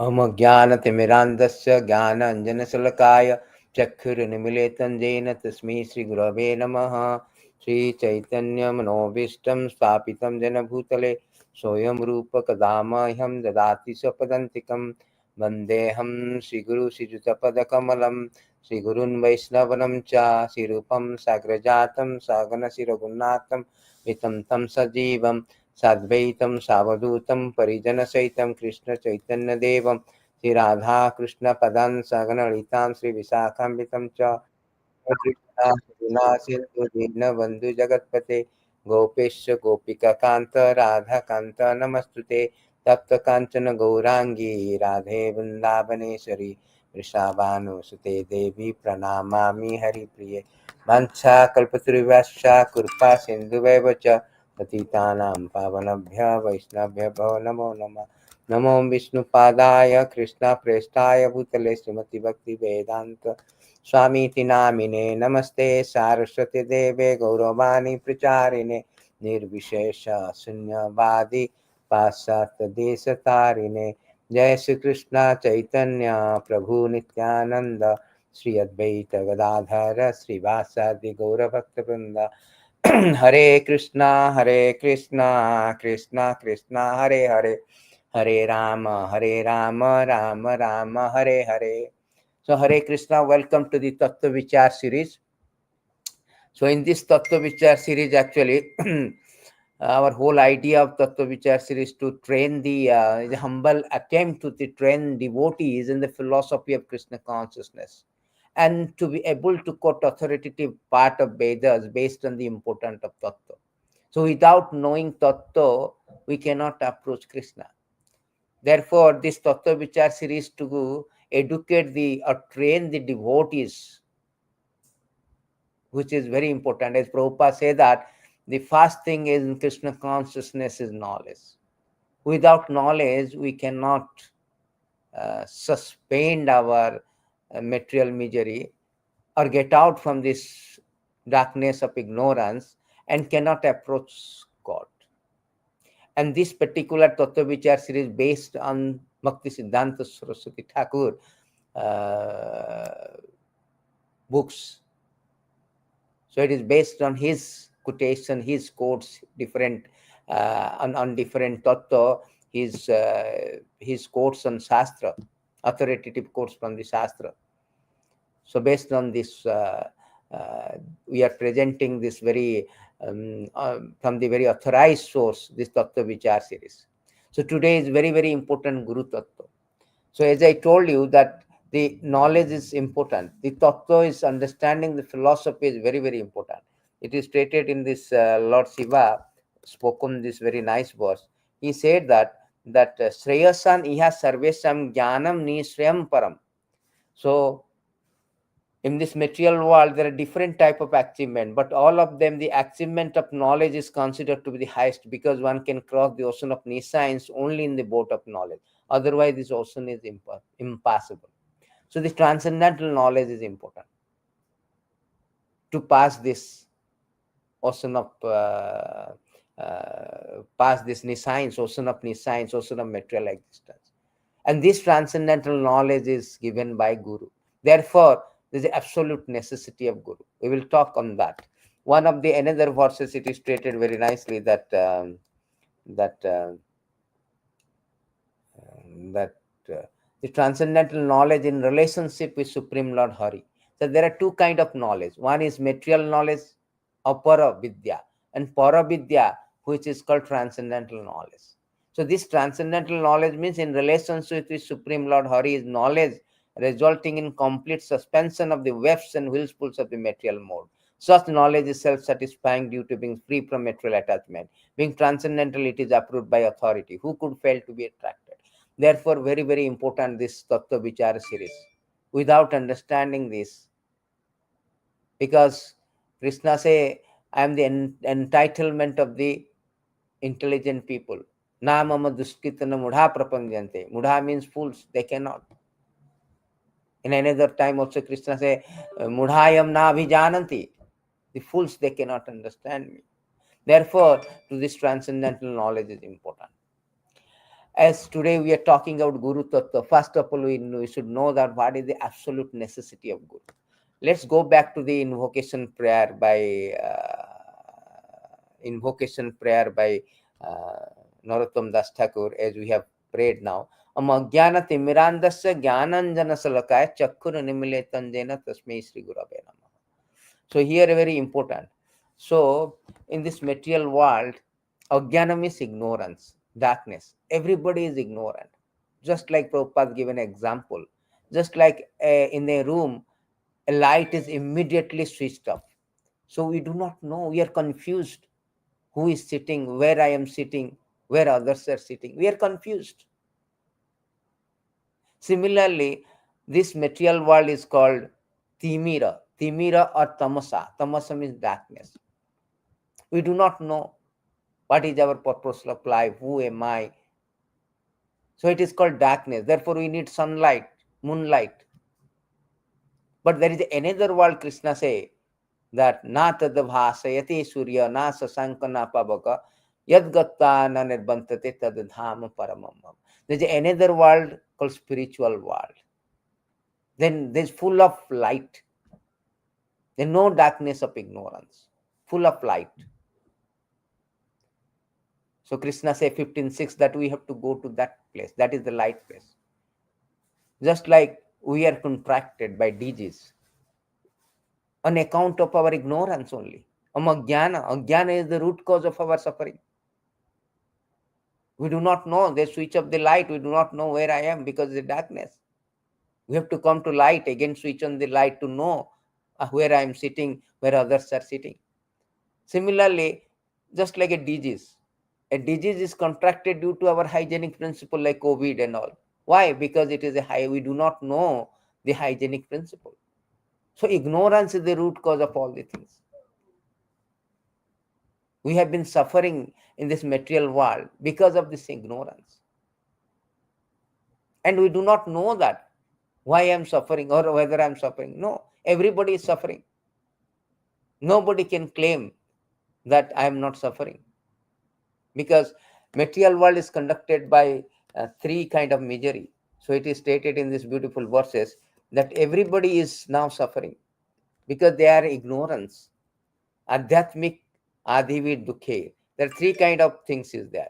ajnana-timirandhasya jnananjana-salakaya caksur tasmai sri-gurave namah. Sri Chaitanya Manobishtam Swapitam Jana Bhutale Soyam Rupa Kadamahyam Dadati Sapadantikam Vandeham Sri Guru Srijutapada Kamalam Sri Gurun Vaisnavanam Cha Sri Rupam Sagrajatam Sagana Siragunatam Vitam Tam Sajivam Sadvaitam Savadutam Parijana Saitam Krishna Chaitanya Devam Sri Radha Krishna Padan Sagana Litam Sri Visakhambitam Cha Sindhu Dinabandhu Jagatpate Gopesha Gopika Kanta Radha Kanta Namastute Tapta Kanchana Gaurangi Radhe Vrindavaneshwari Vrishabhanu Sute Devi Pranamami Hari Priye Vancha Kalpaturivascha Kurpa Sindhu Vacha Patitanam Pavanabhya Vaishnavya Bhava Namo Nama Namo Vishnu Padaya Krishna Prestaya Bhutale Srimati Bhakti Vedanta Swami Tinamine Namaste Saraswati Deve Gauravani Pracharine Nirvishesha Sunyavadi Pasat Desatarine Jai Sri Krishna Chaitanya Prabhu Nityananda Sri Advaita Gadadhara Sri Vasadi Gaura Bhakta Vrinda Hare Krishna Krishna Krishna Hare Hare Hare Rama Rama Rama Hare Hare. So Hare Krishna, welcome to the Tattva Vichar series. So in this Tattva Vichar series, actually, our whole idea of Tattva Vichar series to train the humble attempt to train devotees in the philosophy of Krishna consciousness, and to be able to quote authoritative part of Vedas based on the importance of Tattva. So without knowing Tattva, we cannot approach Krishna. Therefore, this Tattva Vichar series to educate or train the devotees, which is very important. As Prabhupada said that the first thing is in Krishna consciousness is knowledge. Without knowledge, we cannot suspend our material misery or get out from this darkness of ignorance and cannot approach God. And this particular Tattva Vichar series based on Bhakti Siddhanta Saraswati Thakur books. So it is based on his quotation, his quotes, different on different tattva, his quotes on Shastra, authoritative quotes from the Shastra. So based on this, we are presenting this very from the very authorized source, this Tattva Vichar series. So today is very, very important Guru-tattva. So as I told you that the knowledge is important. The tattva is understanding the philosophy is very, very important. It is stated in this Lord Shiva spoken this very nice verse. He said that Shreyasan iha sarvesam jnanam nishrayam param. So in this material world, there are different type of achievement, but all of them, the achievement of knowledge is considered to be the highest, because one can cross the ocean of nescience only in the boat of knowledge. Otherwise, this ocean is impassable. So this transcendental knowledge is important to pass this ocean of pass this nescience, ocean of nescience, ocean of material existence. And this transcendental knowledge is given by Guru. Therefore, there is the absolute necessity of Guru. We will talk on that. One of the another verses, it is stated very nicely that the transcendental knowledge in relationship with Supreme Lord Hari. So there are two kinds of knowledge. One is material knowledge, apara vidya, and para vidya, which is called transcendental knowledge. So this transcendental knowledge means in relationship with Supreme Lord Hari is knowledge resulting in complete suspension of the webs and whirlpools of the material mode. Such knowledge is self-satisfying due to being free from material attachment. Being transcendental, it is approved by authority. Who could fail to be attracted? Therefore, very, very important this Tattva Vichara series. Without understanding this, because Krishna say, I am the entitlement of the intelligent people. Na mama duskitana mudha prapanjante. Mudha means fools, they cannot. In another time also Krishna say, mudhayam na abhijananti. The fools, they cannot understand me. Therefore, to this transcendental knowledge is important. As today we are talking about Guru-tattva, first of all, we should know that what is the absolute necessity of Guru. Let's go back to the invocation prayer by Narottam Das Thakur, as we have prayed now. Ajnana-timirandhasya jnananjana-salakaya caksur unmilitam yena tasmai sri-gurave namah. So here very important. So in this material world, ajnana means ignorance, darkness. Everybody is ignorant. Just like Prabhupada given an example. Just like in a room, a light is immediately switched off. So we do not know. We are confused. Who is sitting, where I am sitting, where others are sitting. We are confused. Similarly, this material world is called timira. Timira or tamasa. Tamasa means darkness. We do not know what is our purpose of life, who am I. So it is called darkness. Therefore, we need sunlight, moonlight. But there is another world, Krishna say, that na tadbhasayati surya na sasanka na pavaka yadgatta na nirbantate tadadhama paramam. There is another world called spiritual world. Then there is full of light. There is no darkness of ignorance, full of light. So Krishna say 15:6 that we have to go to that place. That is the light place. Just like we are contracted by disease on account of our ignorance only. Ajnana. Ajnana is the root cause of our suffering. We do not know. They switch off the light. We do not know where I am because of the darkness. We have to come to light, again switch on the light to know where I am sitting, where others are sitting. Similarly, just like a disease is contracted due to our hygienic principle like COVID and all. Why? Because it is we do not know the hygienic principle. So ignorance is the root cause of all the things. We have been suffering in this material world because of this ignorance. And we do not know that why I am suffering or whether I am suffering. No, everybody is suffering. Nobody can claim that I am not suffering. Because material world is conducted by three kind of misery. So it is stated in these beautiful verses that everybody is now suffering because they are ignorance. Adhyatmik, adhivid, dukhe. There are three kind of things is there.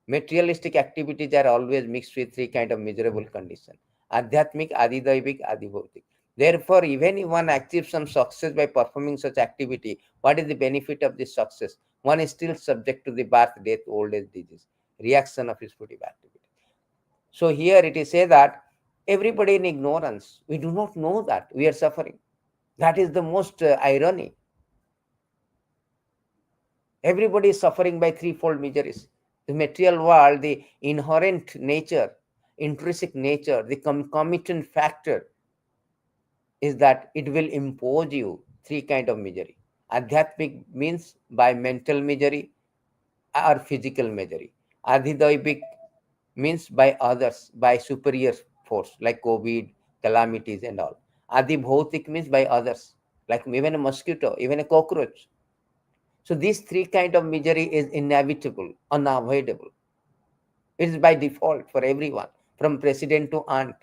Materialistic activities are always mixed with three kind of miserable condition. Adhyatmik, adidaivik, adibhautik. Therefore, even if one achieves some success by performing such activity, what is the benefit of this success? One is still subject to the birth, death, old age, disease, reaction of his fruitive activity. So here it is said that everybody in ignorance, we do not know that we are suffering. That is the most irony. Everybody is suffering by threefold miseries. The material world, the inherent nature, intrinsic nature, the concomitant factor is that it will impose you three kind of misery. Adhyatmic means by mental misery or physical misery. Adhidaivik means by others, by superior force like COVID, calamities and all. Adibhautik means by others, like even a mosquito, even a cockroach. So these three kind of misery is inevitable, unavoidable. It is by default for everyone, from president to ant,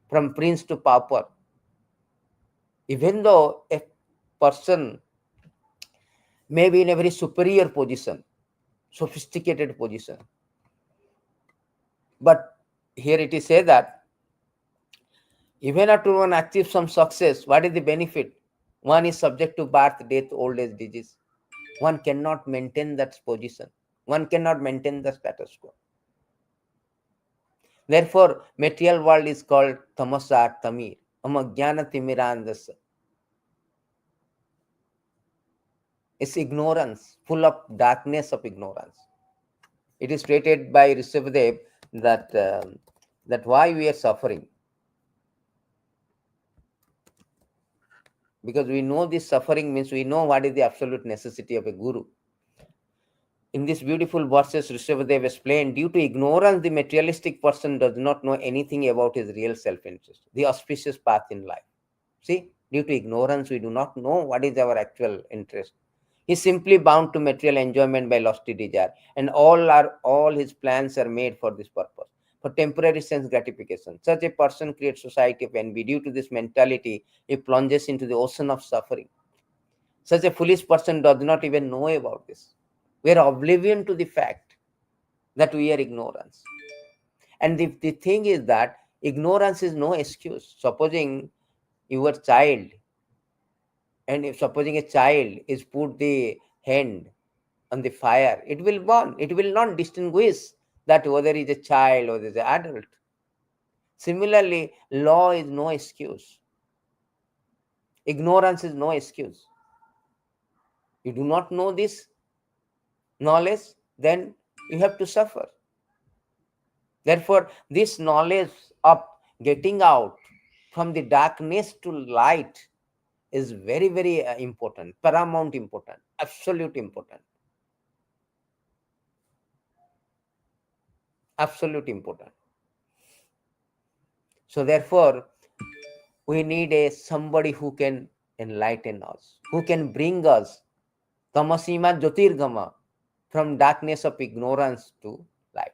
from prince to pauper. Even though a person may be in a very superior position, sophisticated position, but here it is said that even after one achieves some success, what is the benefit? One is subject to birth, death, old age, disease. One cannot maintain that position. One cannot maintain the status quo. Therefore, material world is called Tamas or Tamir, ajnana-timirandhasya. It's ignorance, full of darkness of ignorance. It is stated by Rishabhadev that that why we are suffering. Because we know this suffering means we know what is the absolute necessity of a guru. In these beautiful verses, Rishabhadev explained, due to ignorance, the materialistic person does not know anything about his real self-interest, the auspicious path in life. See, due to ignorance, we do not know what is our actual interest. He is simply bound to material enjoyment by lusty desire, and all his plans are made for this purpose. for temporary sense gratification. Such a person creates society of envy. Due to this mentality, he plunges into the ocean of suffering. Such a foolish person does not even know about this. We are oblivion to the fact that we are ignorance. And the thing is that ignorance is no excuse. Supposing your child, and if supposing a child is put the hand on the fire, it will burn. It will not distinguish that whether it is a child or it is an adult. Similarly, law is no excuse. Ignorance is no excuse. You do not know this knowledge, then you have to suffer. Therefore, this knowledge of getting out from the darkness to light is very, very important, paramount important, absolute important. Absolute important. So therefore, we need a somebody who can enlighten us, who can bring us tamasima jyotirgama, from darkness of ignorance to light.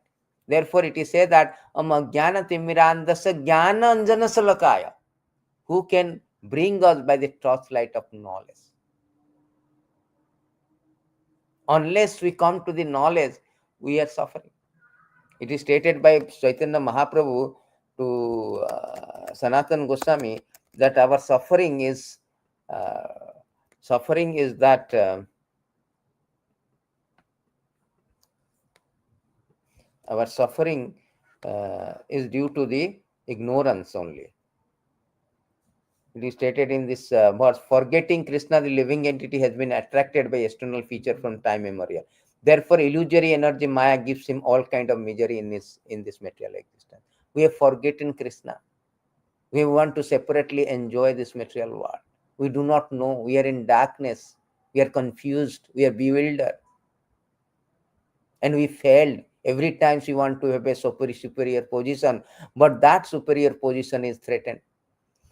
Therefore, it is said that ajnana-timirandhasya jnananjana-salakaya, who can bring us by the torchlight of knowledge. Unless we come to the knowledge, we are suffering. It is stated by Chaitanya Mahaprabhu to Sanatana Goswami that our suffering is that our suffering is due to the ignorance only. It is stated in this verse, forgetting Krishna, the living entity, has been attracted by external feature from time memorial. Therefore, illusory energy Maya gives him all kind of misery in this material existence. We have forgotten Krishna. We want to separately enjoy this material world. We do not know. We are in darkness. We are confused. We are bewildered. And we failed. Every time we want to have a superior position, but that superior position is threatened.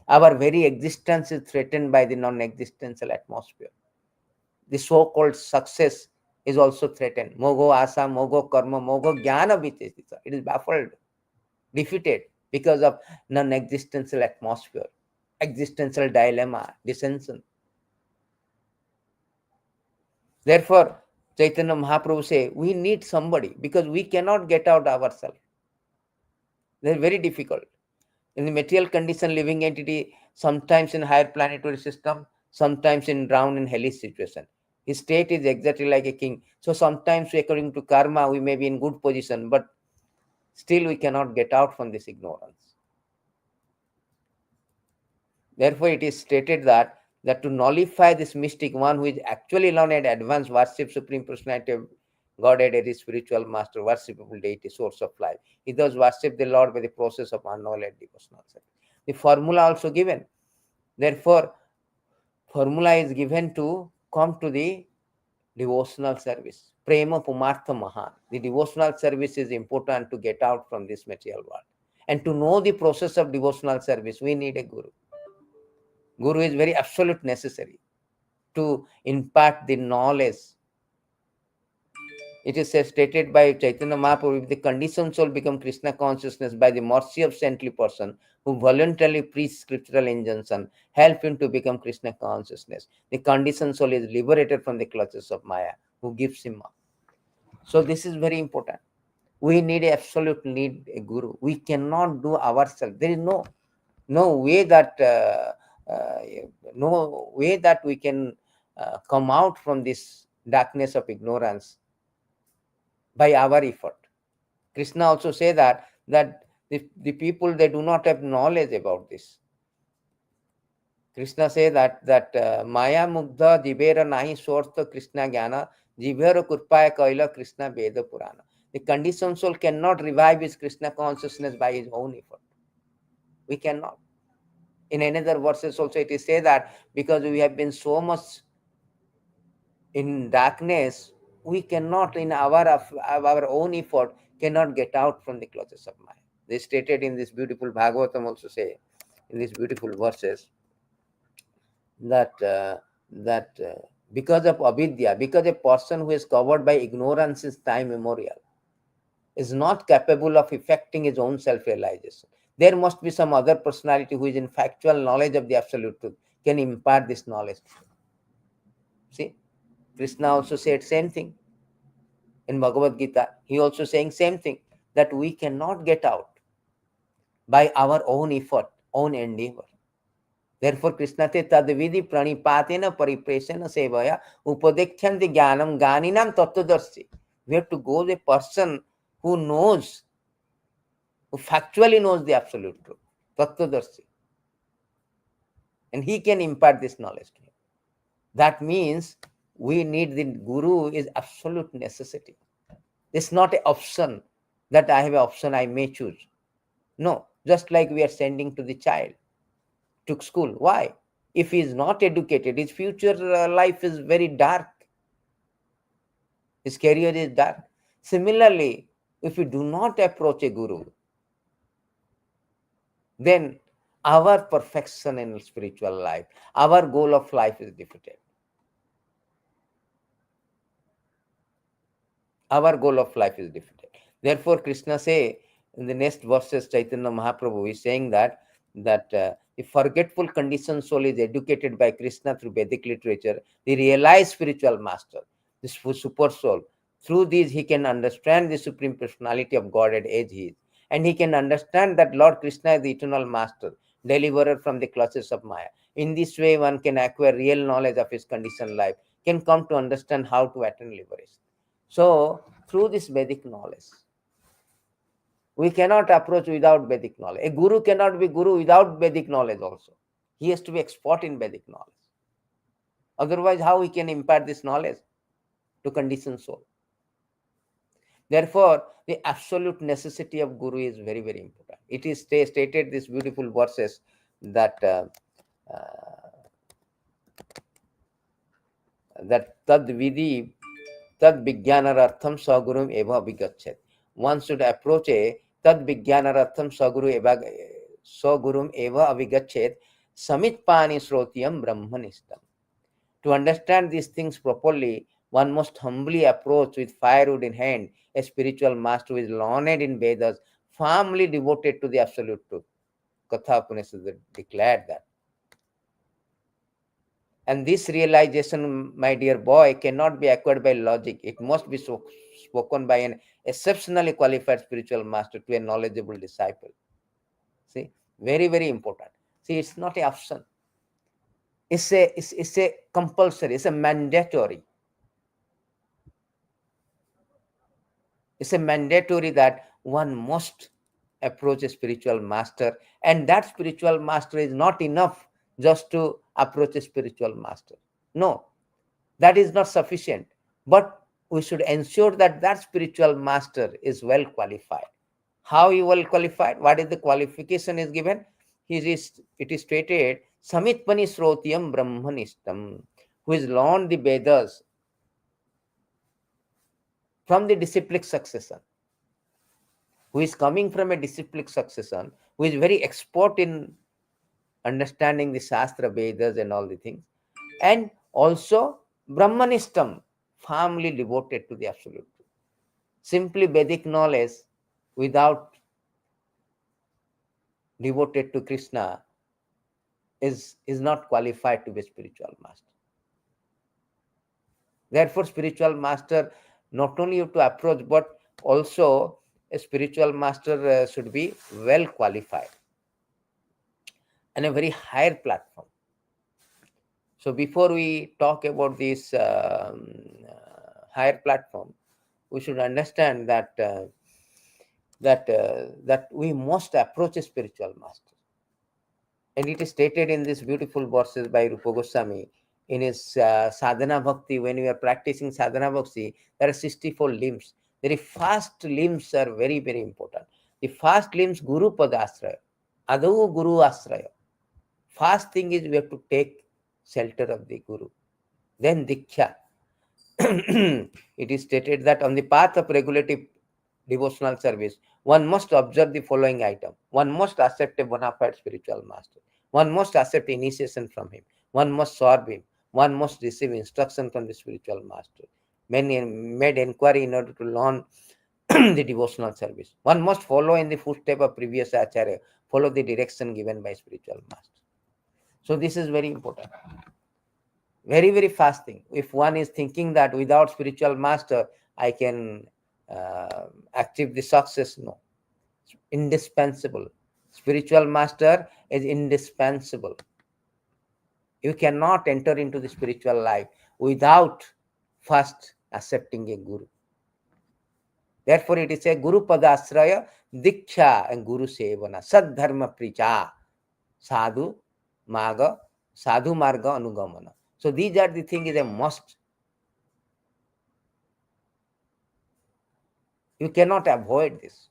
Our very existence is threatened by the non-existential atmosphere. The so-called success is also threatened. Mogo asa, mogo karma, mogo jnana vichesita. It is baffled, defeated because of non-existential atmosphere, existential dilemma, dissension. Therefore, Chaitanya Mahaprabhu say, we need somebody because we cannot get out ourselves. They are very difficult. In the material condition, living entity, sometimes in higher planetary system, sometimes in drowned in hellish situation. His state is exactly like a king. So sometimes, according to karma, we may be in good position, but still we cannot get out from this ignorance. Therefore, it is stated that to nullify this mystic, one who is actually learned, advanced, worship Supreme Personality of Godhead as his spiritual master, worshipable deity, source of life. He does worship the Lord by the process of unknowledge devotional service. The formula also given. Therefore, formula is given to come to the devotional service. Prema Pumartha Mahan. The devotional service is important to get out from this material world. And to know the process of devotional service, we need a guru. Guru is very absolute necessary to impart the knowledge. It is stated by Chaitanya Mahaprabhu, if the conditioned soul become Krishna consciousness by the mercy of saintly person who voluntarily preach scriptural injunction, help him to become Krishna consciousness. The conditioned soul is liberated from the clutches of Maya, who gives him up. So this is very important. We need absolute need a guru. We cannot do ourselves. There is no way that we can come out from this darkness of ignorance by our effort. Krishna also say that the people, they do not have knowledge about this. Krishna say that Maya Mugdha Jivera Nahi Swartha Krishna Jnana Jivera Kurpaya Kaila Krishna Veda Purana. The conditioned soul cannot revive his Krishna consciousness by his own effort. We cannot. In another verses also it is said that because we have been so much in darkness, we cannot in our own effort cannot get out from the clutches of Maya. They stated in this beautiful Bhagavatam also say, in these beautiful verses, that because of avidya, because a person who is covered by ignorance is time immemorial. is not capable of effecting his own self-realization. There must be some other personality who is in factual knowledge of the absolute truth, can impart this knowledge. See, Krishna also said same thing in Bhagavad-gita. He also saying same thing, that we cannot get out by our own effort, own endeavor. Therefore, Krishna said, tadvidi pranipatena paripreshena sevaya upadekyanti jnanam ganinam tattvadarshi. We have to go to a person who knows, who factually knows the absolute truth, tattvadarshi. And he can impart this knowledge to him. That means we need the Guru is absolute necessity. It's not an option that I have an option, I may choose. No, just like we are sending to the child to school. Why? If he is not educated, his future life is very dark. His career is dark. Similarly, if we do not approach a Guru, then our perfection in spiritual life, our goal of life is defeated. Our goal of life is defeated. Therefore, Krishna say in the next verses, Chaitanya Mahaprabhu is saying that the forgetful conditioned soul is educated by Krishna through Vedic literature, the realized spiritual master, this super soul. Through these, he can understand the supreme personality of Godhead as he is. And he can understand that Lord Krishna is the eternal master, deliverer from the clutches of Maya. In this way, one can acquire real knowledge of his conditioned life, can come to understand how to attain liberation. So, through this Vedic knowledge, we cannot approach without Vedic knowledge. A Guru cannot be Guru without Vedic knowledge also. He has to be expert in Vedic knowledge. Otherwise, how he can impart this knowledge to conditioned soul? Therefore, the absolute necessity of Guru is very, very important. It is stated these beautiful verses that tad vidhi tad vijnanarartham sagurum eva vigachet. One should approach a tad vijnanarartham sagurum eva avigachet samit pani srotiyam brahmanistam. To understand these things properly, one must humbly approach with firewood in hand a spiritual master who is learned in Vedas, firmly devoted to the absolute truth. Katha Upanishad declared that. And this realization, my dear boy, cannot be acquired by logic. It must be spoken by an exceptionally qualified spiritual master to a knowledgeable disciple. See, very, very important. See, it's not an option. It's a compulsory, it's a mandatory. It's a mandatory that one must approach a spiritual master, and that spiritual master is not enough just to approach a spiritual master. No, that is not sufficient. But we should ensure that that spiritual master is well qualified. How he well qualified? What is the qualification is given? It is stated, Samitpani Srotiyam Brahmanistam, who is learned the Vedas from the disciplic succession, who is coming from a disciplic succession, who is very expert in understanding the Shastra, Vedas and all the things, and also Brahmanistam, firmly devoted to the absolute truth. Simply Vedic knowledge without devoted to Krishna is not qualified to be spiritual master. Therefore, spiritual master, not only you have to approach, but also a spiritual master should be well qualified and a very higher platform. So before we talk about this higher platform, we should understand that that we must approach a spiritual master. And it is stated in these beautiful verses by Rupa Goswami in his sadhana bhakti. When we are practicing sadhana bhakti, there are 64 limbs. The first limbs are very, very important. The first limbs, Guru Padasraya, Adu Guru Asraya. First thing is we have to take shelter of the Guru. Then Diksha. It is stated that on the path of regulative devotional service, one must observe the following item. One must accept a bona fide spiritual master. One must accept initiation from him. One must serve him. One must receive instruction from the spiritual master. Many made inquiry in order to learn the devotional service. One must follow in the footstep of previous acharya, follow the direction given by spiritual master. So this is very important. Very, very fast thing. If one is thinking that without spiritual master, I can achieve the success, no. It's indispensable. Spiritual master is indispensable. You cannot enter into the spiritual life without first accepting a guru. Therefore, it is a Guru Padasraya, Diksha, and Guru Sevana, Sadharma Pricha, Sadhu Marga, Sadhu Marga Anugamana. So these are the things is a must. You cannot avoid this.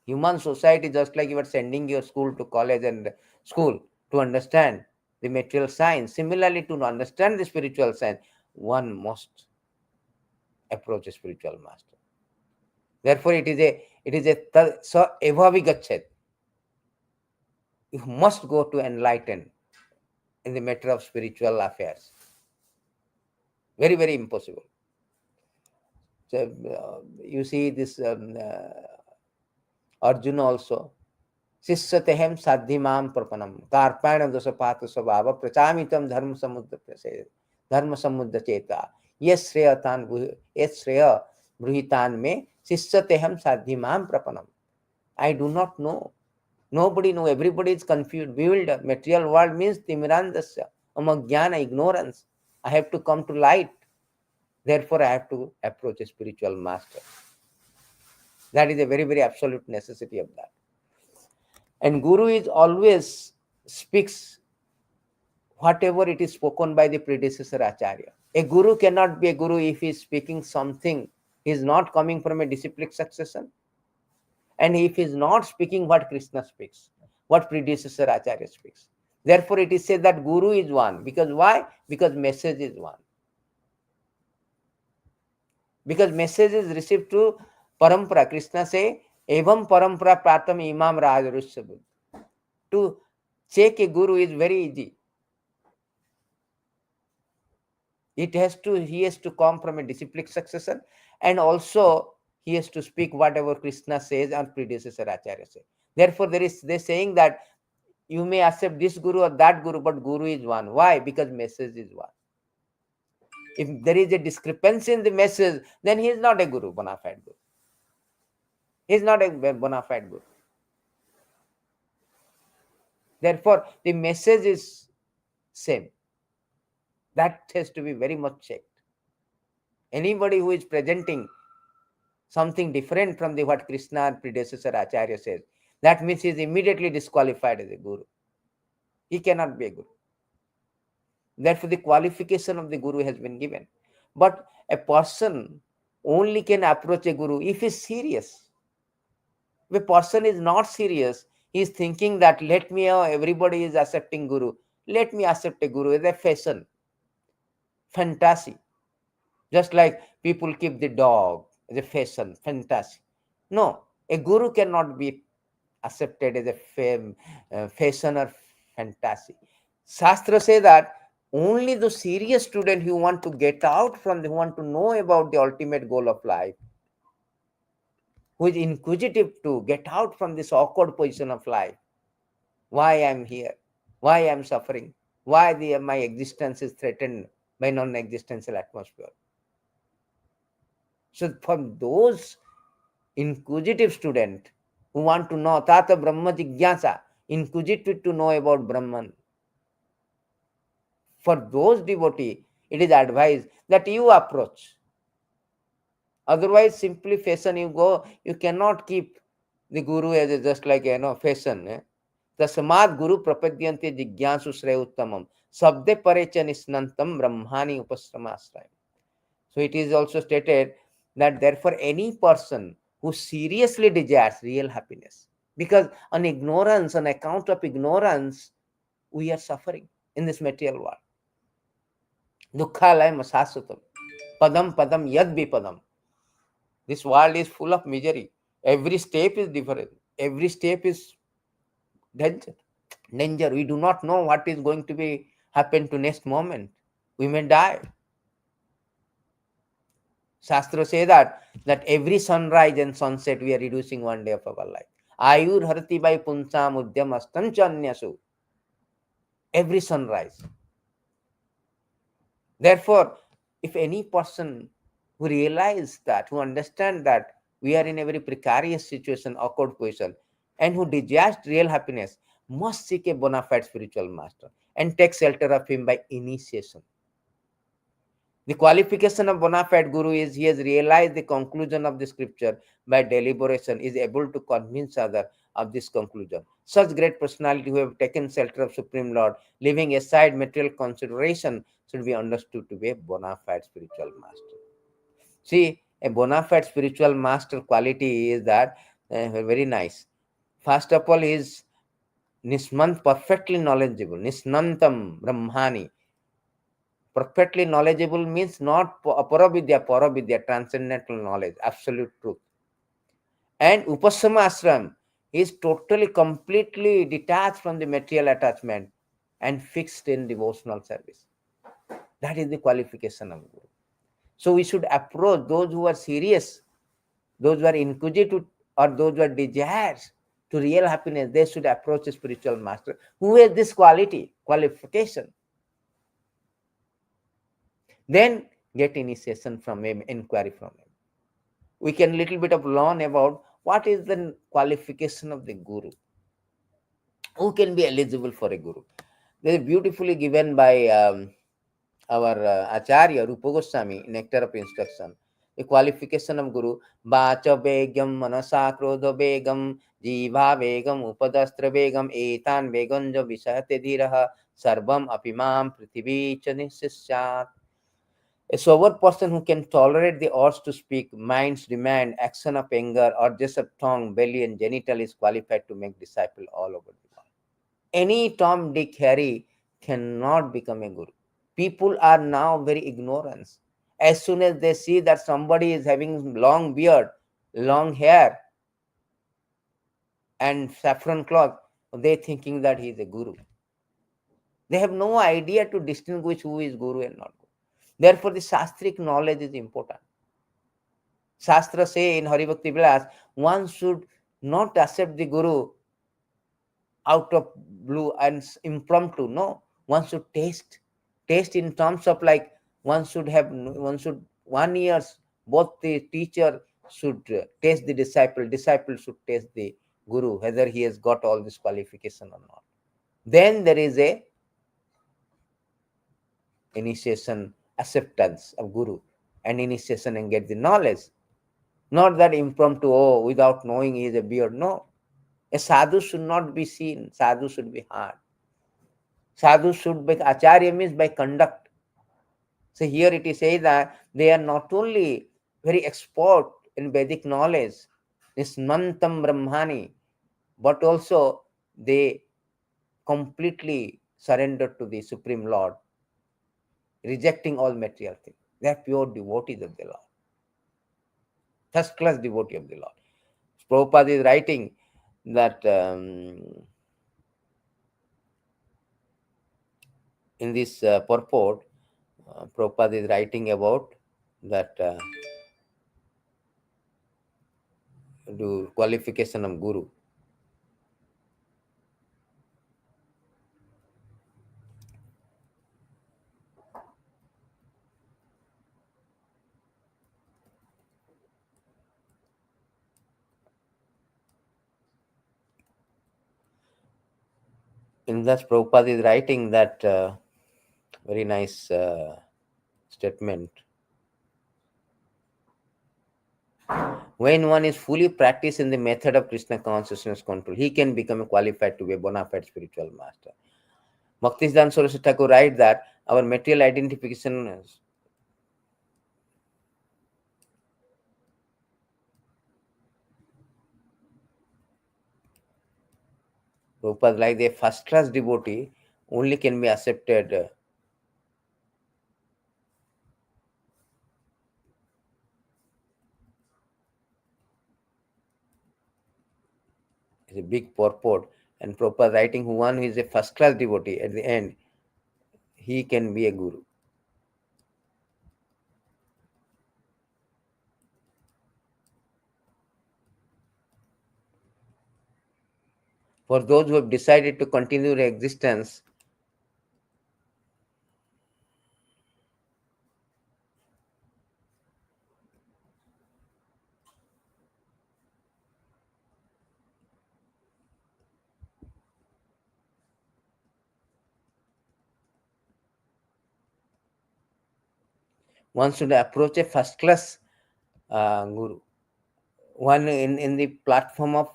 Human society, just like you are sending your school to college and school to understand the material science. Similarly, to understand the spiritual science, one must approach a spiritual master. Therefore, it is a so evavi gachet. You must go to enlighten in the matter of spiritual affairs. Very, very impossible. So, you see this Arjuna also. शिष्यतेहम साधिमाम प्रपनम कार्पाण दोषपात स्वभाव प्रचामितम धर्म समुद्र चेता ये श्रेयतान ये श्रेय बृहितान में शिष्यतेहम साधिमाम प्रपनम. I do not know. Nobody know. Everybody is confused, bewildered. Material world means timirandhasya, jnana, ignorance. I have to come to light. Therefore, I have to approach a spiritual master. That is a very, very absolute necessity of that. And Guru is always speaks whatever it is spoken by the predecessor Acharya. A Guru cannot be a Guru if he is speaking something. He is not coming from a disciplic succession. And if he is not speaking what Krishna speaks, what predecessor Acharya speaks. Therefore, it is said that Guru is one. Because why? Because message is one. Because message is received through parampara. Krishna say, Evam parampara pratam imam rajarusya buddha. To check a guru is very easy. He has to come from a disciplic succession, and also he has to speak whatever Krishna says and predecessor Acharya says. Therefore, they're saying that you may accept this guru or that guru, but guru is one. Why? Because message is one. If there is a discrepancy in the message, then he is not a guru, bona fide guru. He is not a bona fide guru. Therefore, the message is same. That has to be very much checked. Anybody who is presenting something different from what Krishna and predecessor Acharya says, that means he is immediately disqualified as a guru. He cannot be a guru. Therefore, the qualification of the guru has been given. But a person only can approach a guru if he is serious. If a person is not serious, he is thinking that everybody is accepting guru. Let me accept a guru as a fashion, fantasy. Just like people keep the dog as a fashion, fantasy. No, a guru cannot be accepted as a fashion or fantasy. Shastra say that only the serious student who want to get out from, who want to know about the ultimate goal of life, who is inquisitive to get out from this awkward position of life. Why I am here? Why I am suffering? Why my existence is threatened by non-existential atmosphere? So for those inquisitive students who want to know, Tata Brahma Jigyasa, inquisitive to know about Brahman, for those devotees, it is advised that you approach. Otherwise, simply fashion you go, you cannot keep the guru as just like fashion. Tasmad guru prapadyante jigyansu shrey uttamam sabde parecha nisnantam brahmani upasramasrayam. So it is also stated that therefore any person who seriously desires real happiness, because on account of ignorance, we are suffering in this material world. Dukkhalayam asasutam padam padam yad vipadam. This world is full of misery. Every step is different. Every step is danger. We do not know what is going to be happen to next moment. We may die. Shastra say that every sunrise and sunset we are reducing one day of our life. Ayur harati by punsam udyam astam chanyasu. Every sunrise. Therefore, if any person who realize that, who understand that we are in a very precarious situation, awkward position, and who desires real happiness, must seek a bona fide spiritual master and take shelter of him by initiation. The qualification of bona fide guru is he has realized the conclusion of the scripture by deliberation, is able to convince others of this conclusion. Such great personality who have taken shelter of Supreme Lord, leaving aside material consideration, should be understood to be a bona fide spiritual master. See, a bona fide spiritual master quality is that very nice. First of all, he is nismant, perfectly knowledgeable, nisnantam brahmani. Perfectly knowledgeable means not paravidya, transcendental knowledge, absolute truth. And upasama ashram is totally, completely detached from the material attachment and fixed in devotional service. That is the qualification of Guru. So we should approach those who are serious, those who are inquisitive, or those who are desires to real happiness. They should approach a spiritual master who has this qualification. Then get initiation from him, inquiry from him. We can little bit of learn about what is the qualification of the guru, who can be eligible for a guru. They are beautifully given by our Acharya Rupa Goswami, Nectar of Instruction. The qualification of Guru: Bacha Begam, Manasa Krodha Begam, Jiva Begam, Upadastra Begam, Etan Beganja Visahate Dhiraha, Sarvam Apimam Prithivi Chanishyat. A sober person who can tolerate the urge to speak, mind's demand, action of anger, or just of tongue, belly, and genital is qualified to make disciple all over the world. Any Tom, Dick, Harry cannot become a guru. People are now very ignorant. As soon as they see that somebody is having long beard, long hair, and saffron cloth, they thinking that he is a guru. They have no idea to distinguish who is guru and not guru. Therefore, the shastric knowledge is important. Shastra say in Hari Bhakti Vilas, one should not accept the guru out of blue and impromptu. No, one should taste in terms of like one should 1 years, both the teacher should taste the disciple should taste the guru, whether he has got all this qualification or not. Then there is a initiation, acceptance of guru, and initiation and get the knowledge. Not that impromptu, oh, without knowing he is a beard. No. A sadhu should not be seen. Sadhu should be heard. Sadhu should be, acharya means by conduct. So here it is said that they are not only very expert in Vedic knowledge, nismantam brahmani, but also they completely surrender to the Supreme Lord, rejecting all material things. They are pure devotees of the Lord. First class devotee of the Lord. Prabhupada is writing that in this purport, Prabhupada is writing about that the qualification of Guru. In that, Prabhupada is writing that very nice statement. When one is fully practiced in the method of Krishna consciousness control, he can become qualified to be a bona fide spiritual master. Bhaktisiddhanta Saraswati Thakur writes that our material identification is Prabhupada, like the first class devotee, only can be accepted as a big purport. And Prabhupada writing who one who is a first class devotee, at the end, he can be a guru. For those who have decided to continue their existence, one should approach a first class guru, one in the platform of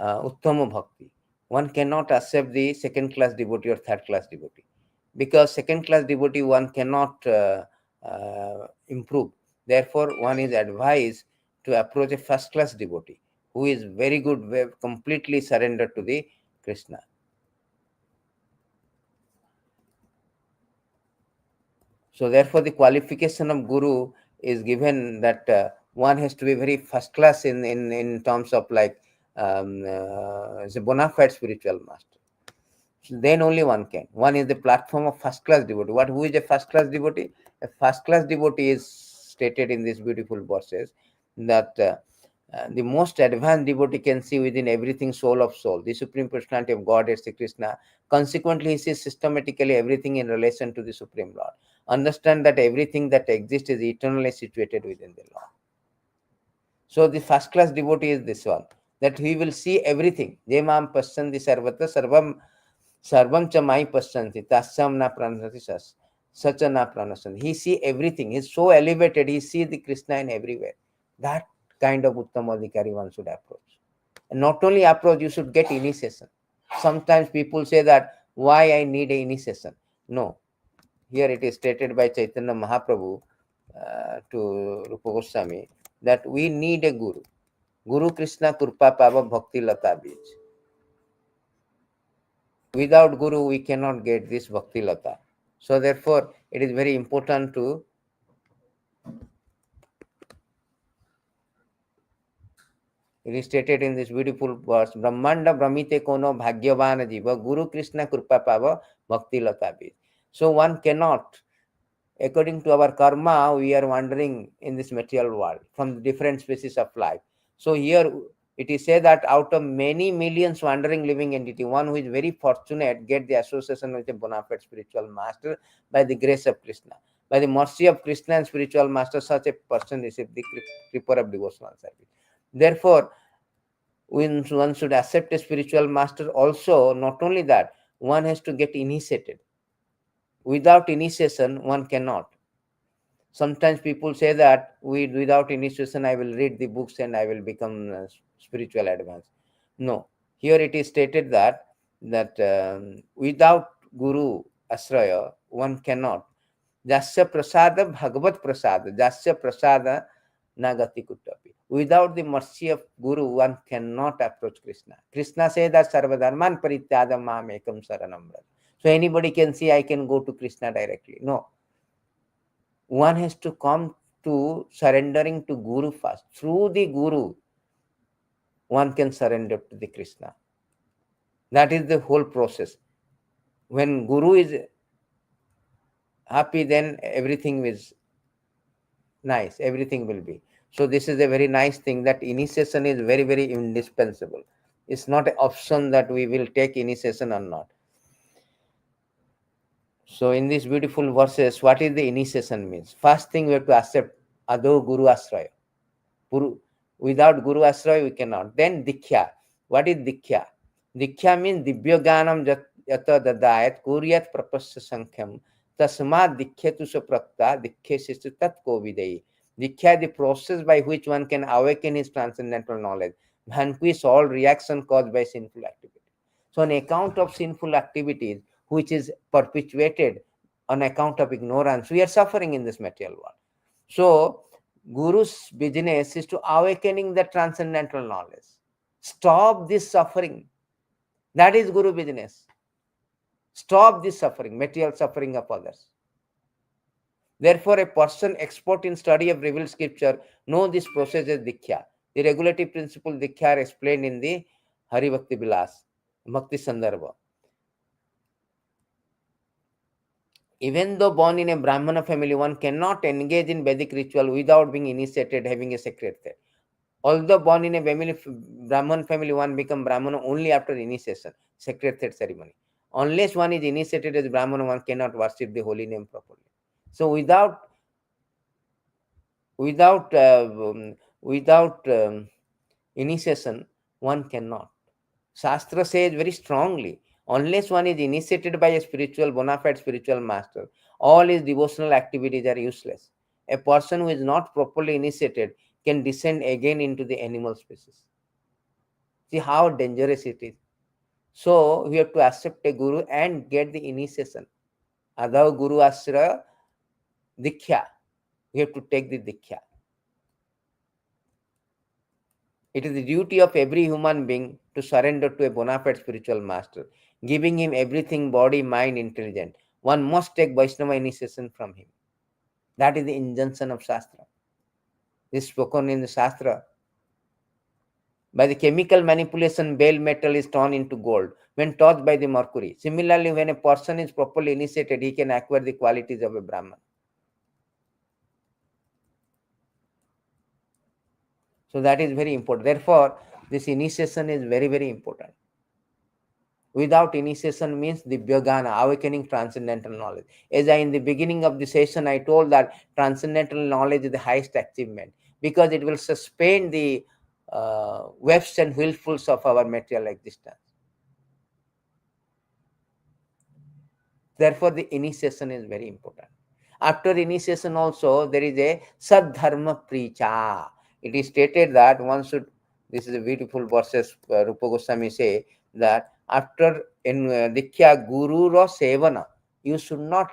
Uttama Bhakti. One cannot accept the second class devotee or third class devotee, because second class devotee one cannot improve. Therefore, one is advised to approach a first class devotee who is very good, completely surrendered to the Krishna. So therefore, the qualification of guru is given that one has to be very first class in terms of like is a bona fide spiritual master. So then only one can. One is the platform of first class devotee. Who is a first class devotee? A first class devotee is stated in these beautiful verses that the most advanced devotee can see within everything soul of soul, the supreme personality of God, Sri Krishna. Consequently, he sees systematically everything in relation to the Supreme Lord. Understand that everything that exists is eternally situated within the Lord. So the first class devotee is this one, that he will see everything. Jemam pasyanti sarvata sarvam cha mai pasyanti tasyam na pranasati sacha na pranasati. He see everything. He is so elevated. He see the Krishna in everywhere. That kind of Uttamadhikari one should approach. And not only approach, you should get initiation. Sometimes people say that, why I need a initiation? No. Here it is stated by Chaitanya Mahaprabhu to Rupa Goswami that we need a guru. Guru Krishna Kurpa Pava Bhakti Lata Bij. Without guru, we cannot get this Bhakti Lata. So therefore, it is very important to it is stated in this beautiful verse, Brahmanda Brahmite Kono Bhagyavana Jiva Guru Krishna Kurpa Pava Bhakti Lata Bij. So one cannot, according to our karma, we are wandering in this material world from different species of life. So here it is said that out of many millions wandering living entity, one who is very fortunate get the association with a bona fide spiritual master by the grace of Krishna. By the mercy of Krishna and spiritual master, such a person receives the creeper of devotional service. Therefore, when one should accept a spiritual master, also not only that, one has to get initiated. Without initiation, one cannot. Sometimes people say that without initiation I will read the books and I will become spiritual advanced. No, here it is stated that without guru asraya one cannot. Jasya prasada bhagavat prasada, jasya prasada nagati kuttapi. Without the mercy of guru one cannot approach Krishna. Krishna says that sarvadharman parityadam mam ekam saranam braj. So anybody can say I can go to Krishna directly. No, one has to come to surrendering to Guru first. Through the Guru, one can surrender to the Krishna. That is the whole process. When Guru is happy, then everything is nice. Everything will be. So this is a very nice thing, that initiation is very, very indispensable. It's not an option that we will take initiation or not. So in these beautiful verses, what is the initiation means? First thing we have to accept Ado Guru Asraya. Without Guru Asraya, we cannot. Then Dikhya. What is Dikhya? Dikhya means Dibhyoganam yata dadayat kuryat prapasya sankham tasmat dikhyatu saprakta dikhyasistu tat kovidai. Dikhya, the process by which one can awaken his transcendental knowledge, vanquish all reaction caused by sinful activity. So on account of sinful activities, which is perpetuated on account of ignorance, we are suffering in this material world. So Guru's business is to awakening the transcendental knowledge. Stop this suffering. That is Guru business. Stop this suffering, material suffering of others. Therefore, a person expert in study of revealed scripture know this process as Dikhya. The regulative principle Dikhya are explained in the Hari Bhakti Vilas, Bhakti Sandarbha. Even though born in a Brahmana family, one cannot engage in Vedic ritual without being initiated, having a sacred thread. Although born in a family, Brahman family, one become Brahmana only after initiation, sacred thread ceremony. Unless one is initiated as Brahmana, one cannot worship the holy name properly. So without without initiation, one cannot. Shastra says very strongly, unless one is initiated by a spiritual, bona fide spiritual master, all his devotional activities are useless. A person who is not properly initiated can descend again into the animal species. See how dangerous it is. So we have to accept a guru and get the initiation. Adhav Guru Asra Diksha. We have to take the Diksha. It is the duty of every human being to surrender to a bona fide spiritual master, giving him everything body, mind, intelligence. One must take Vaishnava initiation from him. That is the injunction of Shastra. This is spoken in the Shastra. By the chemical manipulation, bale metal is turned into gold when touched by the mercury. Similarly, when a person is properly initiated, he can acquire the qualities of a Brahman. So that is very important. Therefore, this initiation is very, very important. Without initiation means the Vyagana, awakening transcendental knowledge. As I in the beginning of the session, I told that transcendental knowledge is the highest achievement because it will suspend the webs and whirlpools of our material existence. Therefore, the initiation is very important. After initiation also, there is a Sadharma Precha. It is stated that one should, this is a beautiful verses, Rupa Goswami say, that after in Diksha Guru Ra Sevana, you should not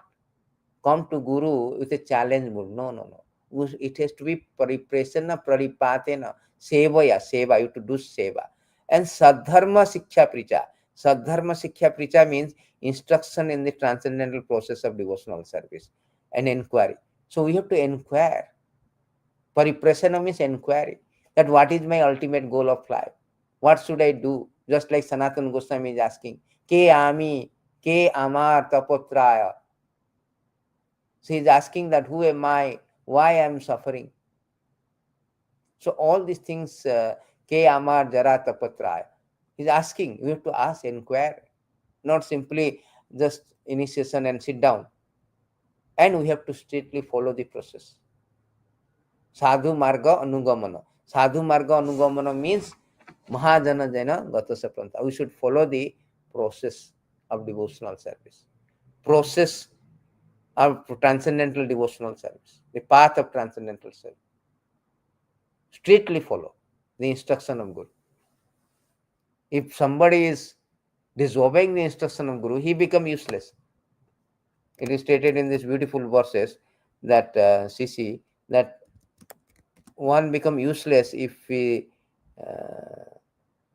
come to Guru with a challenge mood. No, no, no. It has to be Pariprasana, Paripatena, Sevaya, Seva, you have to do Seva. And Sadharma Siksha Precha. Sadharma Siksha Precha means instruction in the transcendental process of devotional service and inquiry. So we have to inquire. Pariprasana means inquiry. That what is my ultimate goal of life? What should I do? Just like Sanatana Goswami is asking, Ke ami, ke amar tapotraya. So he is asking that who am I? Why I am suffering? So all these things, ke amar jara tapotraya. He is asking, we have to ask, inquire, not simply just initiation and sit down. And we have to strictly follow the process. Sadhu marga anugamana. Sadhu marga anugamana means mahajana jena gatasa pranta. We should follow the process of devotional service. Process of transcendental devotional service. The path of transcendental service. Strictly follow the instruction of Guru. If somebody is disobeying the instruction of Guru, he becomes useless. It is stated in these beautiful verses that Sisi, that one become useless if we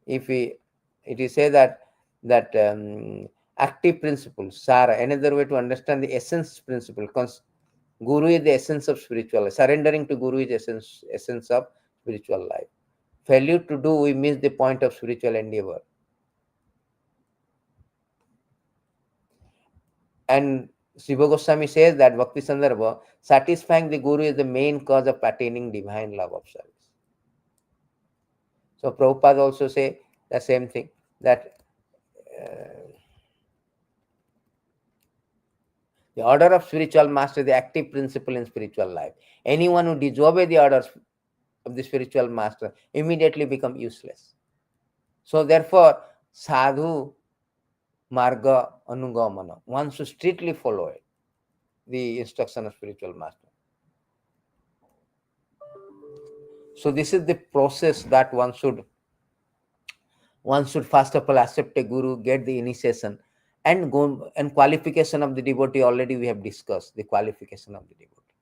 it is said that active principle sara, another way to understand the essence principle. Guru is the essence of spiritual life. Surrendering to Guru is essence of spiritual life. Failure to do, we miss the point of spiritual endeavor. And Shiva Goswami says that Bhakti Sandarbha, satisfying the Guru is the main cause of attaining divine love of service. So Prabhupada also say the same thing, that the order of spiritual master is the active principle in spiritual life. Anyone who disobeys the orders of the spiritual master immediately become useless. So therefore, sadhu marga anugamana, one should strictly follow it, the instruction of spiritual master. So this is the process that one should first of all accept a guru, get the initiation, and go. And qualification of the devotee, already we have discussed the qualification of the devotee.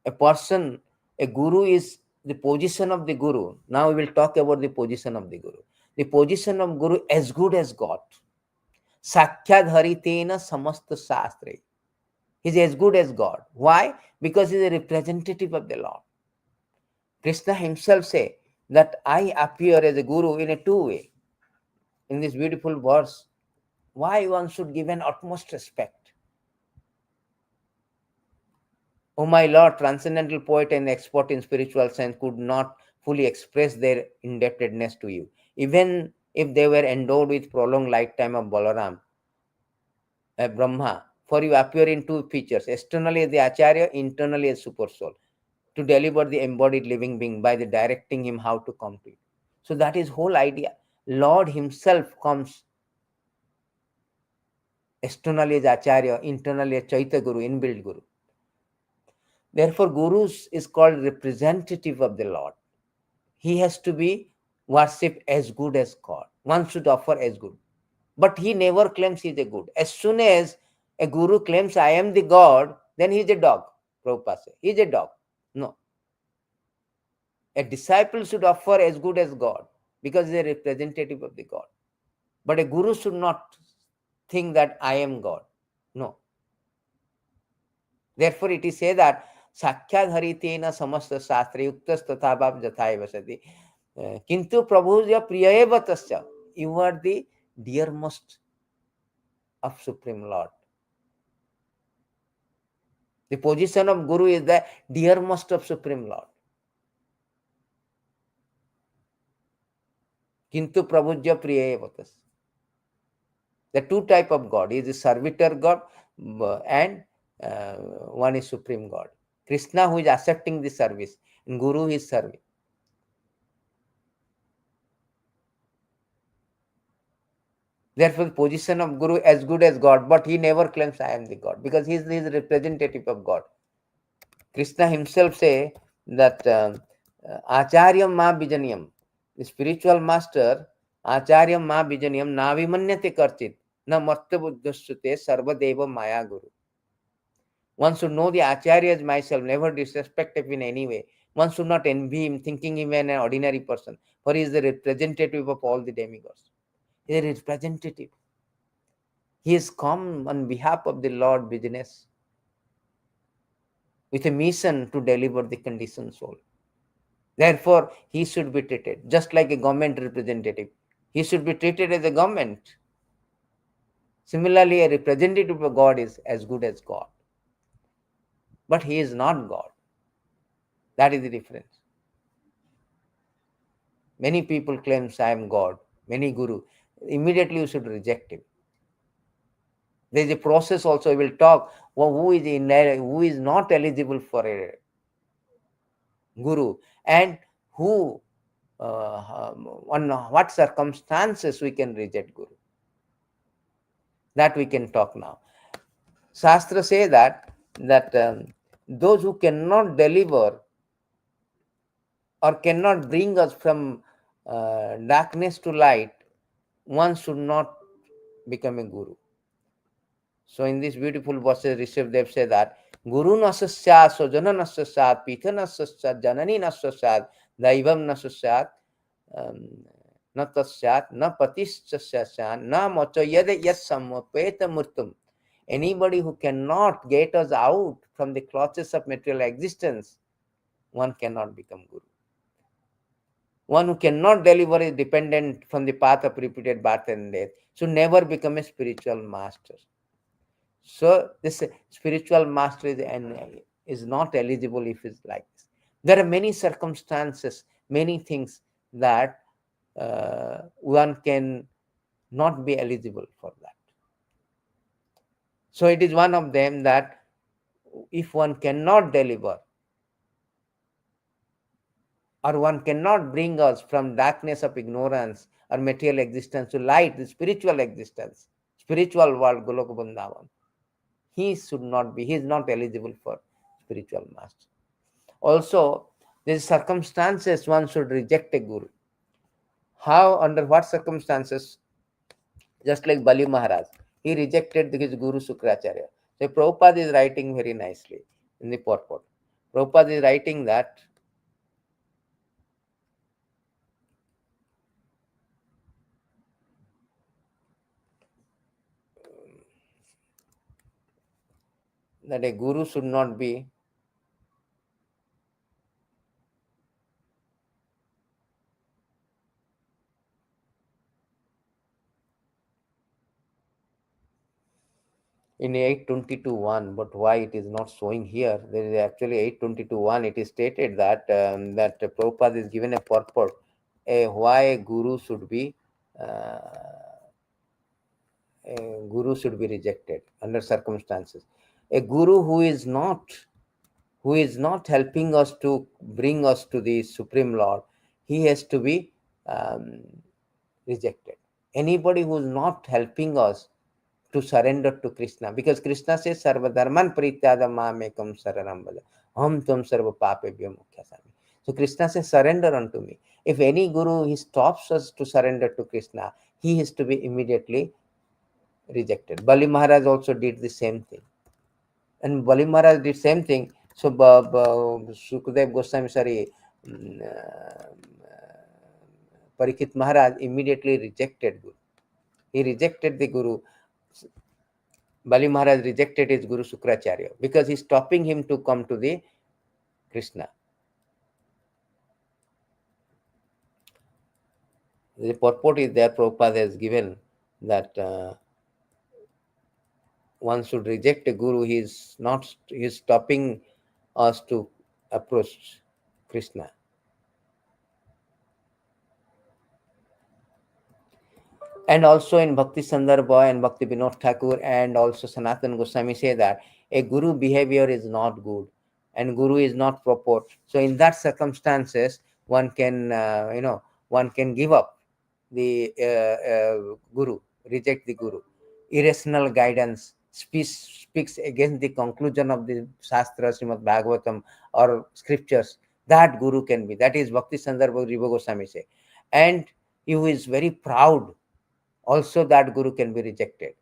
A person, a guru is the position of the guru. Now we will talk about the position of the guru. The position of guru as good as God. Sakyad haritena samasta shastra. He is as good as God. Why? Because he is a representative of the Lord. Krishna himself say that I appear as a guru in a two-way. In this beautiful verse, why one should give an utmost respect. O my Lord, transcendental poet and expert in spiritual science, could not fully express their indebtedness to you. Even if they were endowed with prolonged lifetime of Balaram, Brahma, for you appear in two features, externally as the Acharya, internally as super soul, to deliver the embodied living being by the directing him how to come to it. So that is whole idea. Lord himself comes externally as Acharya, internally as Chaitya Guru, inbuilt Guru. Therefore, Guru is called representative of the Lord. He has to be worshipped as good as God. One should offer as good. But he never claims he is a good. As soon as a Guru claims, I am the God, then he is a dog. Prabhupada says, he is a dog. No. A disciple should offer as good as God because he is a representative of the God. But a Guru should not think that I am God. No. Therefore, it is said that Sakyadharitena samasta shastra yuktas tathabhav jathai vasati. Kintu prabhuja priyaeva tasya. You are the dearmost of Supreme Lord. The position of Guru is the dearmost of Supreme Lord. Kintu prabhuja priyaeva tasya. The two type of God is the servitor God and one is Supreme God. Krishna who is accepting the service and Guru is serving. Therefore, the position of Guru as good as God, but he never claims I am the God because he is the representative of God. Krishna himself say that Acharyam ma bijaniyam, the spiritual master, Acharyam ma bijaniyam navimanyate karchit, na matta buddhasute sarvadeva maya guru. One should know the Acharya as myself, never disrespect him in any way. One should not envy him, thinking him an ordinary person, for he is the representative of all the demigods. He is a representative. He has come on behalf of the Lord business with a mission to deliver the conditioned soul. Therefore, he should be treated just like a government representative. He should be treated as a government. Similarly, a representative of God is as good as God. But he is not God. That is the difference. Many people claim I am God, many guru. Immediately you should reject him. There is a process also. We will talk who is not eligible for a guru and who on what circumstances we can reject guru. That we can talk now. Shastra say that those who cannot deliver or cannot bring us from darkness to light, one should not become a guru. So in this beautiful verses, Rishabdev said that Guru nasasyat, sojana nasasyat, pitha nasasyat, janani nasasyat, daivam nasasyat, na tasyat, na patisyasyan, na mocho yad samapeta murtum. Anybody who cannot get us out from the clutches of material existence, one cannot become Guru. One who cannot deliver is dependent from the path of repeated birth and death, should never become a spiritual master. So this spiritual master is not eligible if it's like this. There are many circumstances, many things that one can not be eligible for that. So it is one of them that if one cannot deliver or one cannot bring us from darkness of ignorance or material existence to light, the spiritual existence, spiritual world, Goloka Vrindavan, he should not be, he is not eligible for spiritual master. Also, there is circumstances one should reject a guru. How, under what circumstances? Just like Bali Maharaj, he rejected his guru Sukracharya. So Prabhupada is writing very nicely in the purport. Prabhupada is writing that a guru should not be in 822.1, but why it is not showing here? There is actually 822.1. It is stated that that Prabhupada is given a purport, why a guru should be rejected under circumstances. A guru who is not helping us to bring us to the Supreme Lord, he has to be um, rejected. Anybody who is not helping us to surrender to Krishna, because Krishna says, Sarva Dharman Parityada Mamekam Saranam Bhaja, Aham Tvam Sarva Papebhyo Mukhyasami. So Krishna says, surrender unto me. If any guru he stops us to surrender to Krishna, he has to be immediately rejected. Bali Maharaj also did the same thing. And Bali Maharaj did same thing. So Sukadev Goswami, Parikshit Maharaj immediately rejected Guru. He rejected the Guru. Bali Maharaj rejected his Guru Sukracharya because he's stopping him to come to the Krishna. The purport is there, Prabhupada has given that one should reject a Guru. He is stopping us to approach Krishna. And also in Bhakti Sandarbha and Bhakti Vinod Thakur and also Sanatan Goswami say that a guru behavior is not good and guru is not proper. So in that circumstances, one can one can give up the guru, reject the guru. Irrational guidance speaks against the conclusion of the Shastra, Srimad Bhagavatam or scriptures. That guru can be. That is Bhakti Sandarbha Jiva Goswami say. And he who is very proud, also that guru can be rejected.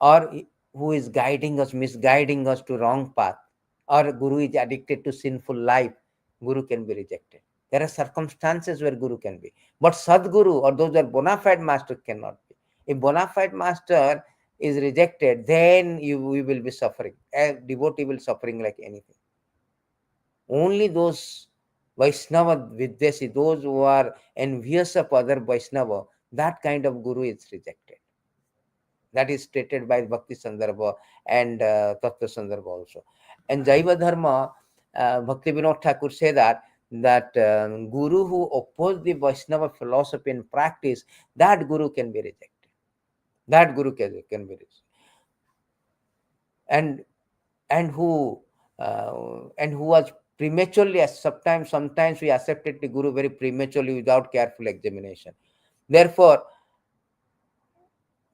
Or who is guiding us, misguiding us to wrong path, or guru is addicted to sinful life, guru can be rejected. There are circumstances where guru can be, but sadguru or those are bona fide master cannot be. If bona fide master is rejected, then we will be suffering. A devotee will suffering like anything. Only those Vaishnava Vidyasi, those who are envious of other Vaishnava, that kind of guru is rejected. That is stated by Bhakti Sandarbha and Tattva Sandarbha also. And Jaiva Dharma, Bhakti Vinod Thakur say that guru who oppose the Vaishnava philosophy and practice, that guru can be rejected. That guru can be rejected. And who was prematurely, sometimes we accepted the guru very prematurely without careful examination. Therefore,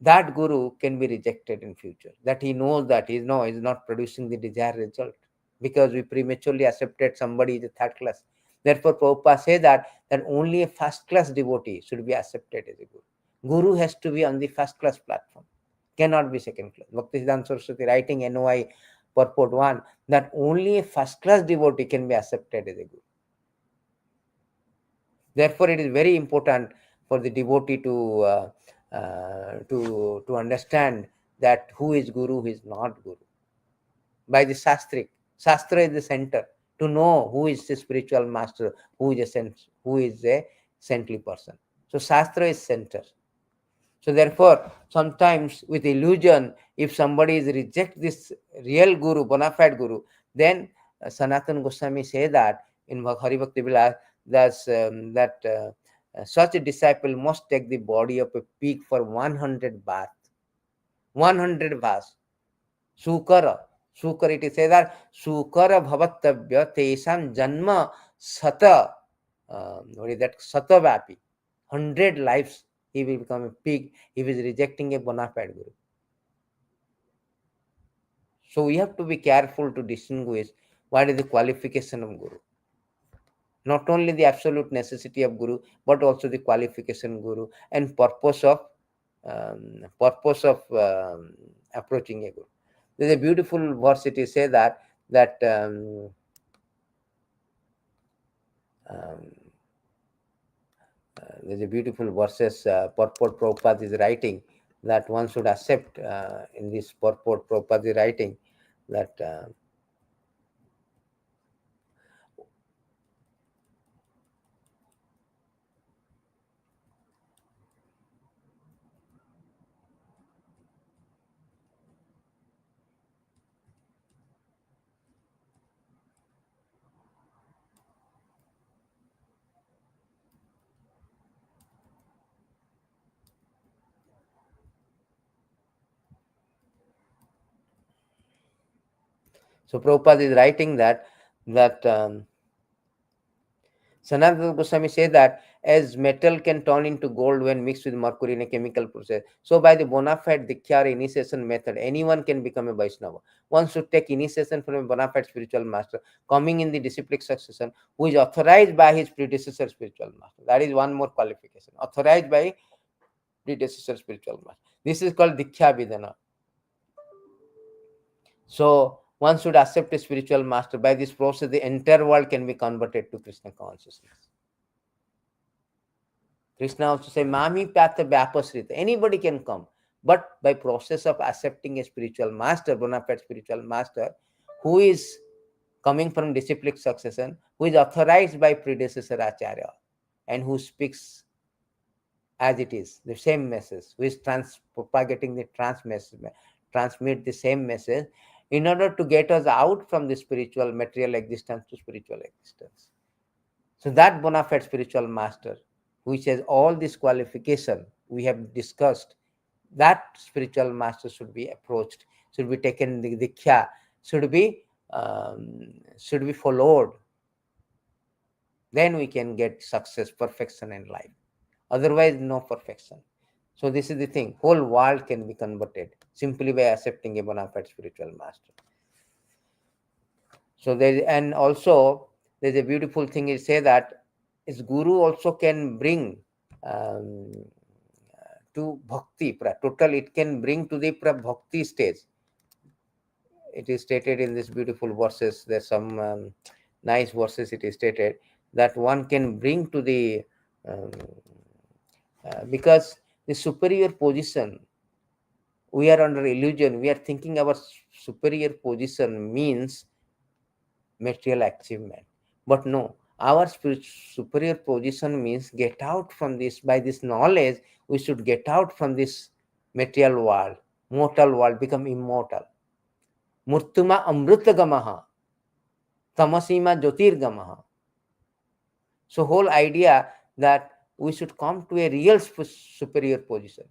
that guru can be rejected in future, that he knows that he is not producing the desired result, because we prematurely accepted somebody is a third class. Therefore Prabhupada say that only a first class devotee should be accepted as a guru has to be on the first class platform, cannot be second class. Bhaktisiddhanta Saraswati writing NOI purport 1 that only a first class devotee can be accepted as a guru. Therefore it is very important for the devotee to understand that who is guru, who is not guru. By the Shastra is the center to know who is the spiritual master, who is a saintly person. So Shastra is center. So therefore, sometimes with illusion, if somebody is reject this real guru, bona fide guru, then Sanatana Goswami say that in Hari Bhakti Vilas that such a disciple must take the body of a pig for 100 bath. 100 baths. Sukara. It is said that Sukara Bhavatavya Tesam Janma Sata. What is that? Sata Vapi. 100 lives he will become a pig if he is rejecting a bona fide guru. So we have to be careful to distinguish what is the qualification of guru. Not only the absolute necessity of guru, but also the qualification guru and purpose of approaching a guru. There is a beautiful verse. It is say that there's a beautiful verses purport Prabhupada is writing that one should accept in this purport Prabhupada is writing that So Prabhupada is writing that Sanatana Goswami says that as metal can turn into gold when mixed with mercury in a chemical process, so by the bona fide Diksha or initiation method, anyone can become a Vaishnava. One should take initiation from a bona fide spiritual master, coming in the disciplic succession, who is authorized by his predecessor spiritual master. That is one more qualification. Authorized by predecessor spiritual master. This is called Diksha Vidana. So one should accept a spiritual master. By this process, the entire world can be converted to Krishna consciousness. Krishna also say, Mami Patha Vyapasrita. Anybody can come. But by process of accepting a spiritual master, bona fide spiritual master, who is coming from disciplic succession, who is authorized by predecessor Acharya, and who speaks as it is, the same message, who is propagating the transmit the same message, in order to get us out from the spiritual material existence to spiritual existence. So that bona fide spiritual master, which has all this qualification we have discussed, that spiritual master should be approached, should be taken the diksha, should be followed. Then we can get success, perfection in life. Otherwise, no perfection. So this is the thing. Whole world can be converted simply by accepting a bona fide spiritual master. So there, and also there's a beautiful thing is say that his guru also can bring to bhakti, total it can bring to the bhakti stage. It is stated in this beautiful verses. There's some nice verses. It is stated that one can bring to the because the superior position, we are under illusion. We are thinking our superior position means material achievement, but no, our superior position means get out from this. By this knowledge, we should get out from this material world, mortal world, become immortal. Murtuma amrutagamaha, tamasima jyotirgamaha. So whole idea that we should come to a real superior position.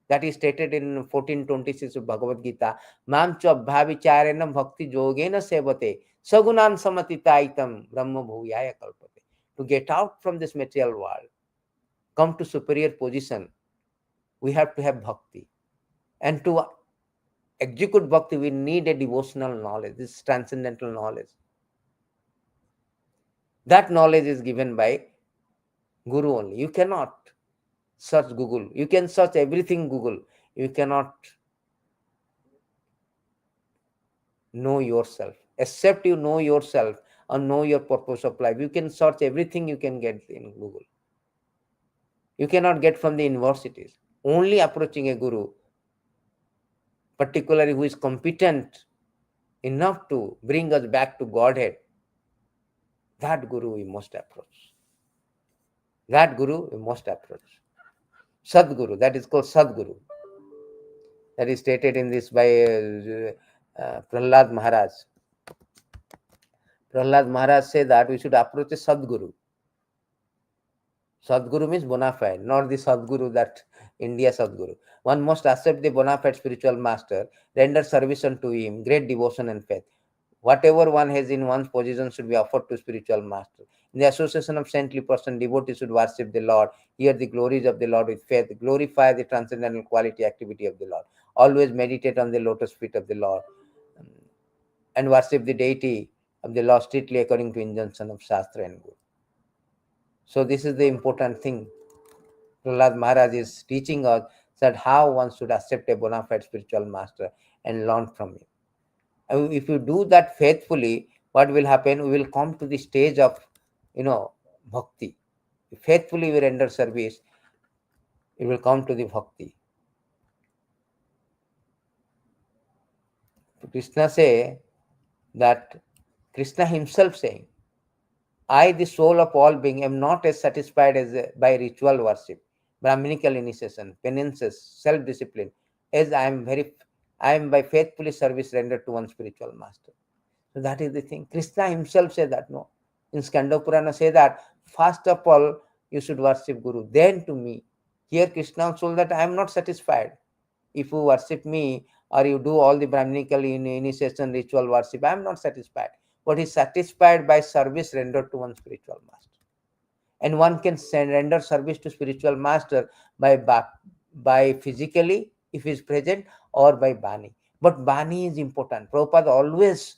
That is stated in 1426 of Bhagavad-gita. Mam cha bhavicharena bhakti yogena sevate sagunan samatitaitam brahma bhuyaya kalpate. To get out from this material world, come to superior position, we have to have bhakti. And to execute bhakti, we need a devotional knowledge, this transcendental knowledge. That knowledge is given by Guru only. You cannot search Google. You can search everything Google. You cannot know yourself. Except you know yourself or know your purpose of life, you can search everything you can get in Google. You cannot get from the universities. Only approaching a Guru, particularly who is competent enough to bring us back to Godhead, that Guru we must approach. That Guru we must approach. Sadguru, that is called Sadguru. That is stated in this by Prahlad Maharaj. Prahlad Maharaj said that we should approach a Sadguru. Sadguru means bona fide, not the Sadguru that India Sadguru. One must accept the bona fide spiritual master, render service unto him, great devotion and faith. Whatever one has in one's possession should be offered to spiritual master. In the association of saintly person, devotees should worship the Lord, hear the glories of the Lord with faith, glorify the transcendental quality activity of the Lord. Always meditate on the lotus feet of the Lord and worship the deity of the Lord strictly according to injunction of Shastra and Guru. So this is the important thing. Prahlad Maharaj is teaching us that how one should accept a bona fide spiritual master and learn from him. And if you do that faithfully, what will happen? We will come to the stage of, bhakti. If faithfully we render service, it will come to the bhakti. Krishna say that Krishna himself saying, I, the soul of all being, am not as satisfied as by ritual worship, Brahminical initiation, penances, self-discipline, as I am by faithfully service rendered to one spiritual master. So that is the thing. Krishna himself said that, no. In Skanda Purana say that, first of all, you should worship Guru, then to me. Here Krishna told that I am not satisfied. If you worship me, or you do all the Brahminical initiation, ritual worship. I am not satisfied. But he's satisfied by service rendered to one spiritual master. And one can render service to spiritual master by physically, if he is present, or by Bani. But Bani is important. Prabhupada always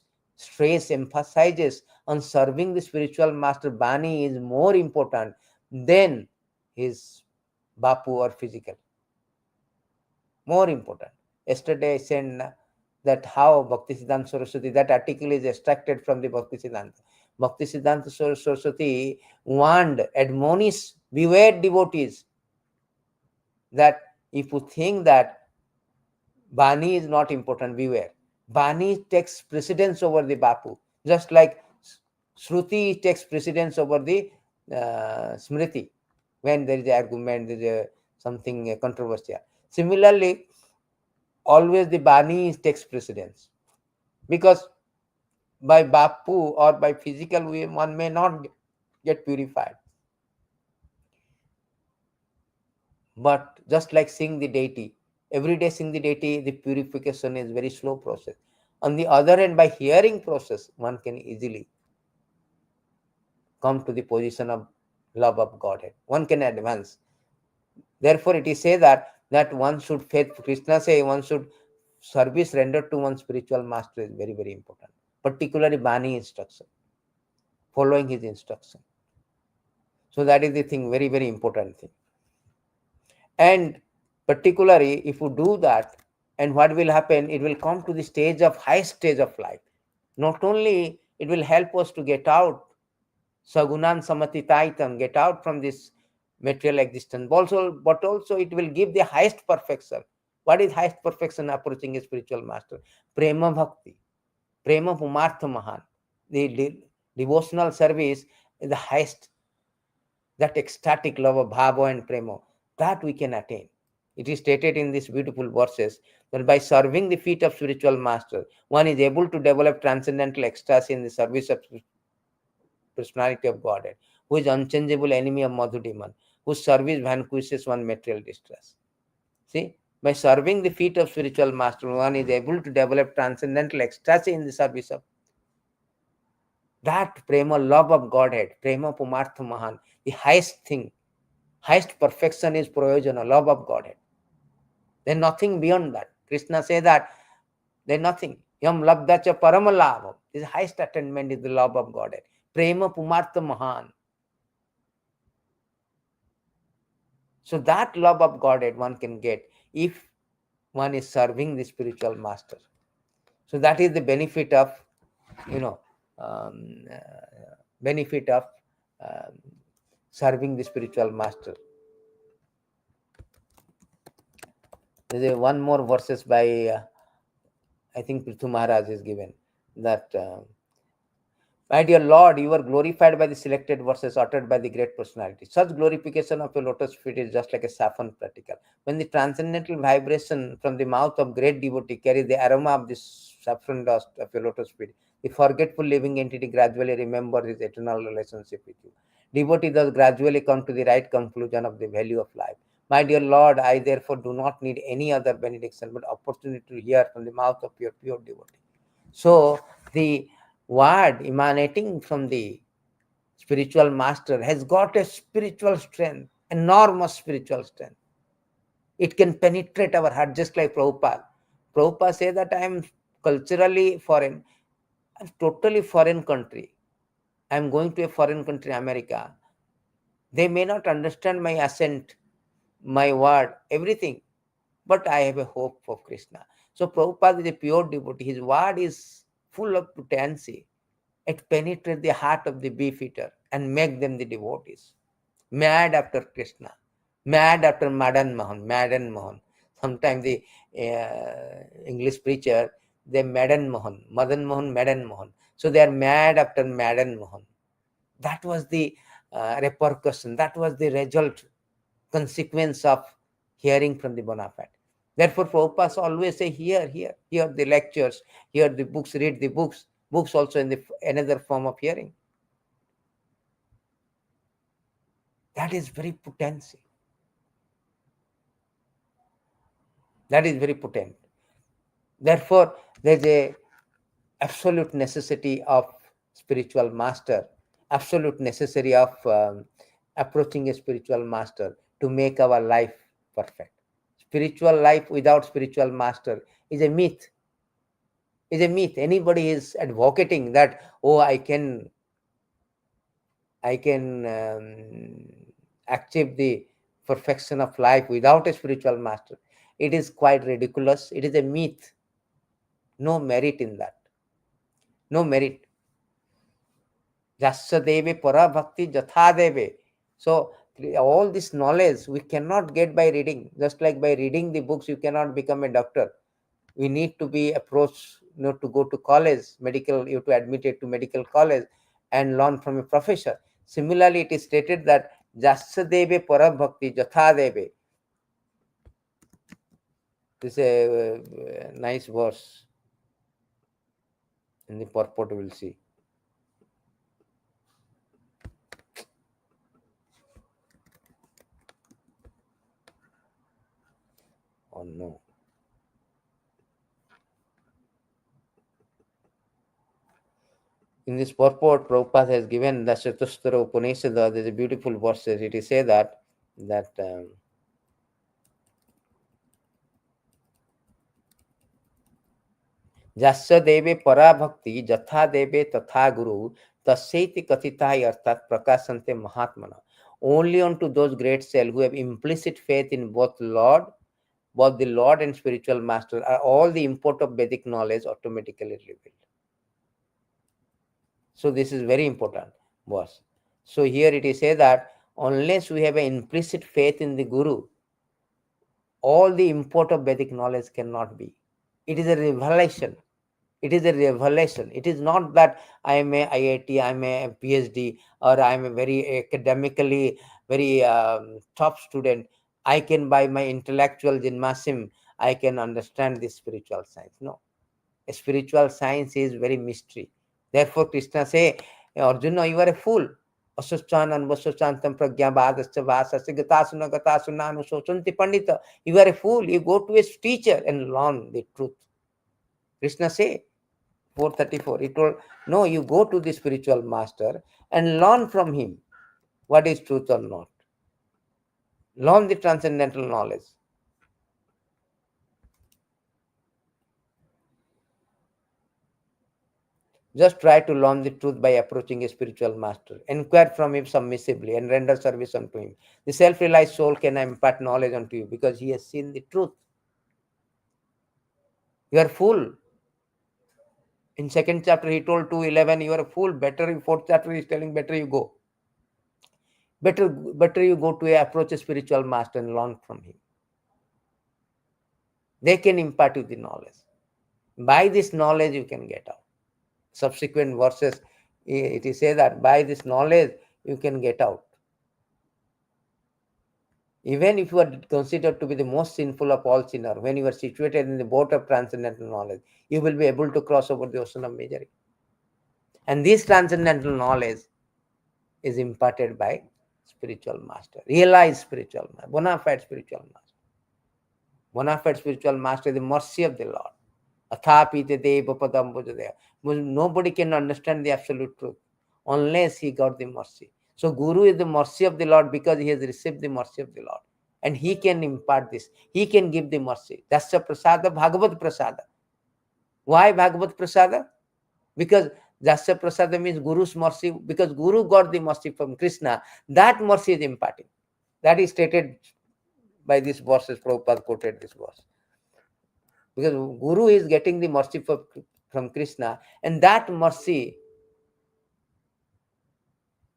emphasizes on serving the spiritual master. Bani is more important than his Bapu or physical. More important. Yesterday I said that how Bhaktisiddhanta Saraswati, that article is extracted from the Bhaktisiddhanta. Bhaktisiddhanta Saraswati warned, admonished, beware devotees, that if you think that Bani is not important, beware. Bani takes precedence over the Bapu, just like Shruti takes precedence over the Smriti when there is an argument, there is something controversial. Similarly, always the Bani takes precedence, because by Bapu or by physical way one may not get purified. But just like seeing the deity, every day seeing the deity, the purification is very slow process. On the other hand, by hearing process, one can easily come to the position of love of Godhead. One can advance. Therefore, it is said that one should faith. Krishna say one should service rendered to one spiritual master is very, very important. Particularly Bani instruction, following his instruction. So that is the thing, very, very important thing. And particularly if you do that, and what will happen, it will come to the stage of highest stage of life. Not only it will help us to get out, sagunan samatitaitam, get out from this material existence, but also it will give the highest perfection. What is highest perfection approaching a spiritual master? Prema bhakti, prema pumartha mahan. The devotional service is the highest, that ecstatic love of bhava and prema, that we can attain. It is stated in these beautiful verses that by serving the feet of spiritual master, one is able to develop transcendental ecstasy in the service of personality of Godhead, who is unchangeable enemy of Madhu demon, whose service vanquishes one material distress. See, by serving the feet of spiritual master, one is able to develop transcendental ecstasy in the service of that prema, love of Godhead, prema pumartha mahan, the highest thing, highest perfection is prayojana, love of Godhead. There's nothing beyond that. Krishna says that there's nothing. Yam labdacha paramalabham. This highest attainment is the love of Godhead. Prema pumartha mahan. So that love of Godhead one can get if one is serving the spiritual master. So that is the benefit of, benefit of serving the spiritual master. There is one more verses by, I think Prithu Maharaj is given, that my dear Lord, you are glorified by the selected verses uttered by the great personality. Such glorification of your lotus feet is just like a saffron particle. When the transcendental vibration from the mouth of great devotee carries the aroma of this saffron dust of your lotus feet, the forgetful living entity gradually remembers his eternal relationship with you. Devotee thus gradually come to the right conclusion of the value of life. My dear Lord, I therefore do not need any other benediction but opportunity to hear from the mouth of your pure devotee. So the word emanating from the spiritual master has got a spiritual strength, enormous spiritual strength. It can penetrate our heart, just like Prabhupada. Prabhupada says that I am culturally foreign, totally foreign country. I am going to a foreign country, America. They may not understand my accent, my word, everything, but I have a hope of Krishna. So Prabhupada is a pure devotee. His word is full of potency. It penetrates the heart of the beefeater and make them the devotees. Mad after Krishna, mad after Madan Mohan. Sometimes the English preacher, they Madan Mohan. So they are mad after Madan Mohan. That was the repercussion, that was the result, consequence of hearing from the bona fide. Therefore, Prabhupada always say, hear the lectures, hear the books, read the books also in the another form of hearing. That is very potency. That is very potent. Therefore, there's a absolute necessity of spiritual master, absolute necessary of approaching a spiritual master to make our life perfect. Spiritual life without spiritual master is a myth. Is a myth. Anybody is advocating that, oh, I can achieve the perfection of life without a spiritual master. It is quite ridiculous. It is a myth. No merit in that. No merit. Jasya deve para bhakti jatha deve. So all this knowledge we cannot get by reading. Just like by reading the books, you cannot become a doctor. We need to be approached, to go to college, medical, you have to admit it to medical college and learn from a professor. Similarly, it is stated that Jasya deve para bhakti jatha deve. This is a nice verse in the purport we will see. Oh no. In this purport, Prabhupada has given the Chatushtara Upanishad. There is a beautiful verse. It is say that Jasya deve para bhakti jatha deve tatha guru tasyeti kathitai arthat prakasante mahatmana. Only unto those great souls who have implicit faith in both the Lord and spiritual master are all the import of Vedic knowledge automatically revealed. So this is very important verse. So here it is said that unless we have an implicit faith in the Guru, all the import of Vedic knowledge cannot be. It is a revelation. It is a revelation. It is not that I am a IIT, I am a PhD, or I am a very academically very top student. I can, by my intellectual jinmasim, I can understand this spiritual science. No, a spiritual science is very mystery. Therefore, Krishna say, Arjuna, you are a fool. Asachanam vasachantam pragyabhadascha vasasya gatasuna gatasuna anusochanti pandita. You are a fool. You go to a teacher and learn the truth. Krishna say, 434, he told, no, you go to the spiritual master and learn from him what is truth or not. Learn the transcendental knowledge. Just try to learn the truth by approaching a spiritual master. Inquire from him submissively and render service unto him. The self-realized soul can impart knowledge unto you because he has seen the truth. You are fool. In second chapter, he told 2:11, you are a fool. Better, in fourth chapter, he is telling, better you go. Better you go to approach a spiritual master and learn from him. They can impart you the knowledge. By this knowledge, you can get out. Subsequent verses, it is said that by this knowledge, you can get out. Even if you are considered to be the most sinful of all sinners, when you are situated in the boat of transcendental knowledge, you will be able to cross over the ocean of misery. And this transcendental knowledge is imparted by spiritual master, realized spiritual master, bona fide spiritual master. Bona fide spiritual master is the mercy of the Lord. Athapite deva padam bhujadaya. Nobody can understand the absolute truth unless he got the mercy. So Guru is the mercy of the Lord because he has received the mercy of the Lord. And he can impart this. He can give the mercy. That's the prasada, Bhagavad prasada. Why Bhagavad prasada? Because Jasya prasada means Guru's mercy. Because Guru got the mercy from Krishna, that mercy is imparted. That is stated by these verses. Prabhupada quoted this verse. Because Guru is getting the mercy from Krishna, and that mercy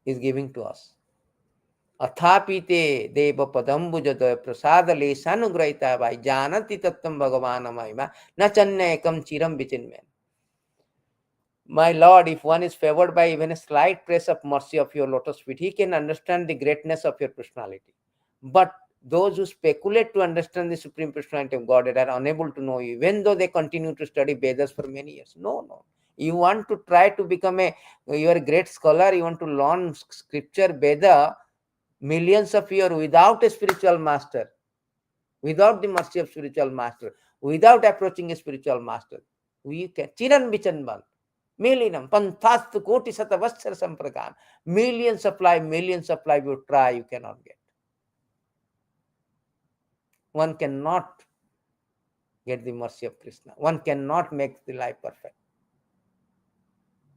is giving to us. Athapite deva padambujadaya prasada lesanugrahita vai janati tattam bhagavana mahima na channa ekam chiram vichinmen. My Lord, if one is favored by even a slight trace of mercy of your lotus feet, he can understand the greatness of your personality. But those who speculate to understand the Supreme Personality of Godhead are unable to know you, even though they continue to study Vedas for many years. No. You want to try to become you are a great scholar, you want to learn scripture, Veda, millions of years without a spiritual master, without the mercy of spiritual master. Without approaching a spiritual master, we can chiran vichanban, milinam, pantastu koti satavasar samprakan. Millions of life you try, you cannot get. One cannot get the mercy of Krishna. One cannot make the life perfect.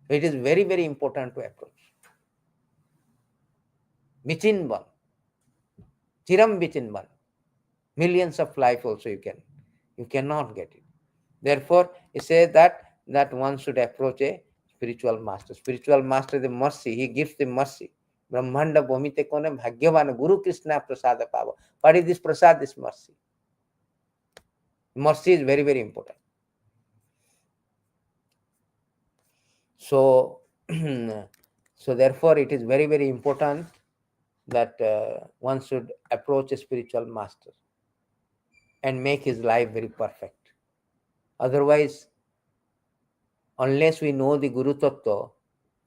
It is very, very important to approach. Vichinban, chiram vichinban. Millions of life also you cannot get it. Therefore, it says that one should approach a spiritual master. Spiritual master is the mercy. He gives the mercy. Brahmanda bhumite kone bhagyavan Guru Krishna prasada pava. What is this prasad? This mercy. Mercy is very, very important. So, so therefore, it is very, very important that one should approach a spiritual master and make his life very perfect. Otherwise, unless we know the Guru-tattva,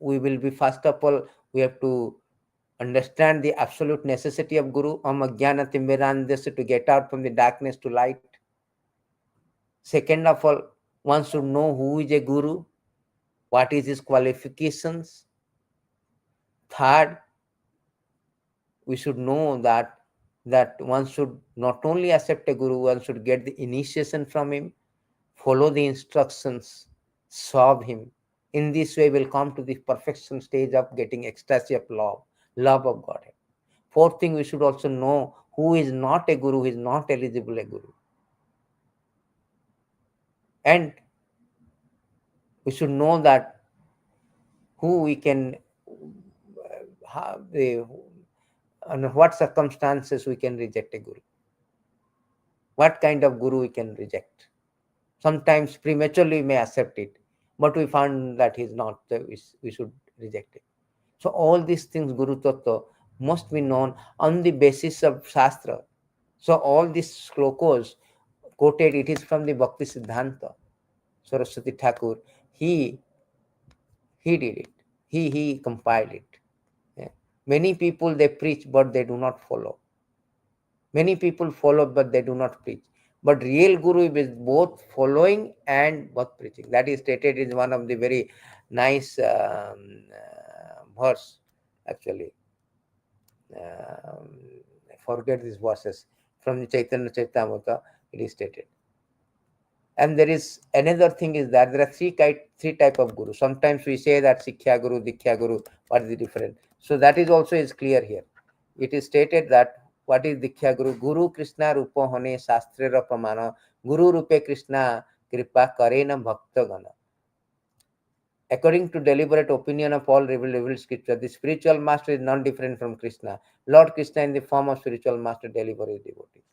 we will be, first of all, we have to understand the absolute necessity of Guru, ajnana-timirandhasya, to get out from the darkness to light. Second of all, one should know who is a Guru, what is his qualifications. Third, we should know that one should not only accept a Guru, one should get the initiation from him, follow the instructions, serve him. In this way, we'll come to the perfection stage of getting ecstasy of love of Godhead. Fourth thing, we should also know who is not a Guru, who is not eligible a Guru. And we should know that who we can, under what circumstances we can reject a Guru. What kind of Guru we can reject. Sometimes prematurely we may accept it, but we found that he is not, we should reject it. So all these things, Guru-tattva, must be known on the basis of Shastra. So all these slokos quoted, it is from the Bhakti Siddhanta. Saraswati Thakur, he did it. He compiled it. Yeah. Many people, they preach, but they do not follow. Many people follow, but they do not preach. But real Guru is both following and both preaching. That is stated in one of the very nice verse, actually. I forget these verses. From the Chaitanya Charitamrita, it is stated. And there is another thing is that there are three type of Guru. Sometimes we say that Sikhya Guru, Dikhya Guru, what is the difference? So that is also is clear here. It is stated that what is Dikhya Guru? Guru Krishna Rupa Hone Shastrera Pramana Guru Rupe Krishna Kripa Karena Bhakta Gana. According to deliberate opinion of all revealed scripture, the spiritual master is non different from Krishna. Lord Krishna in the form of spiritual master delivers his devotees.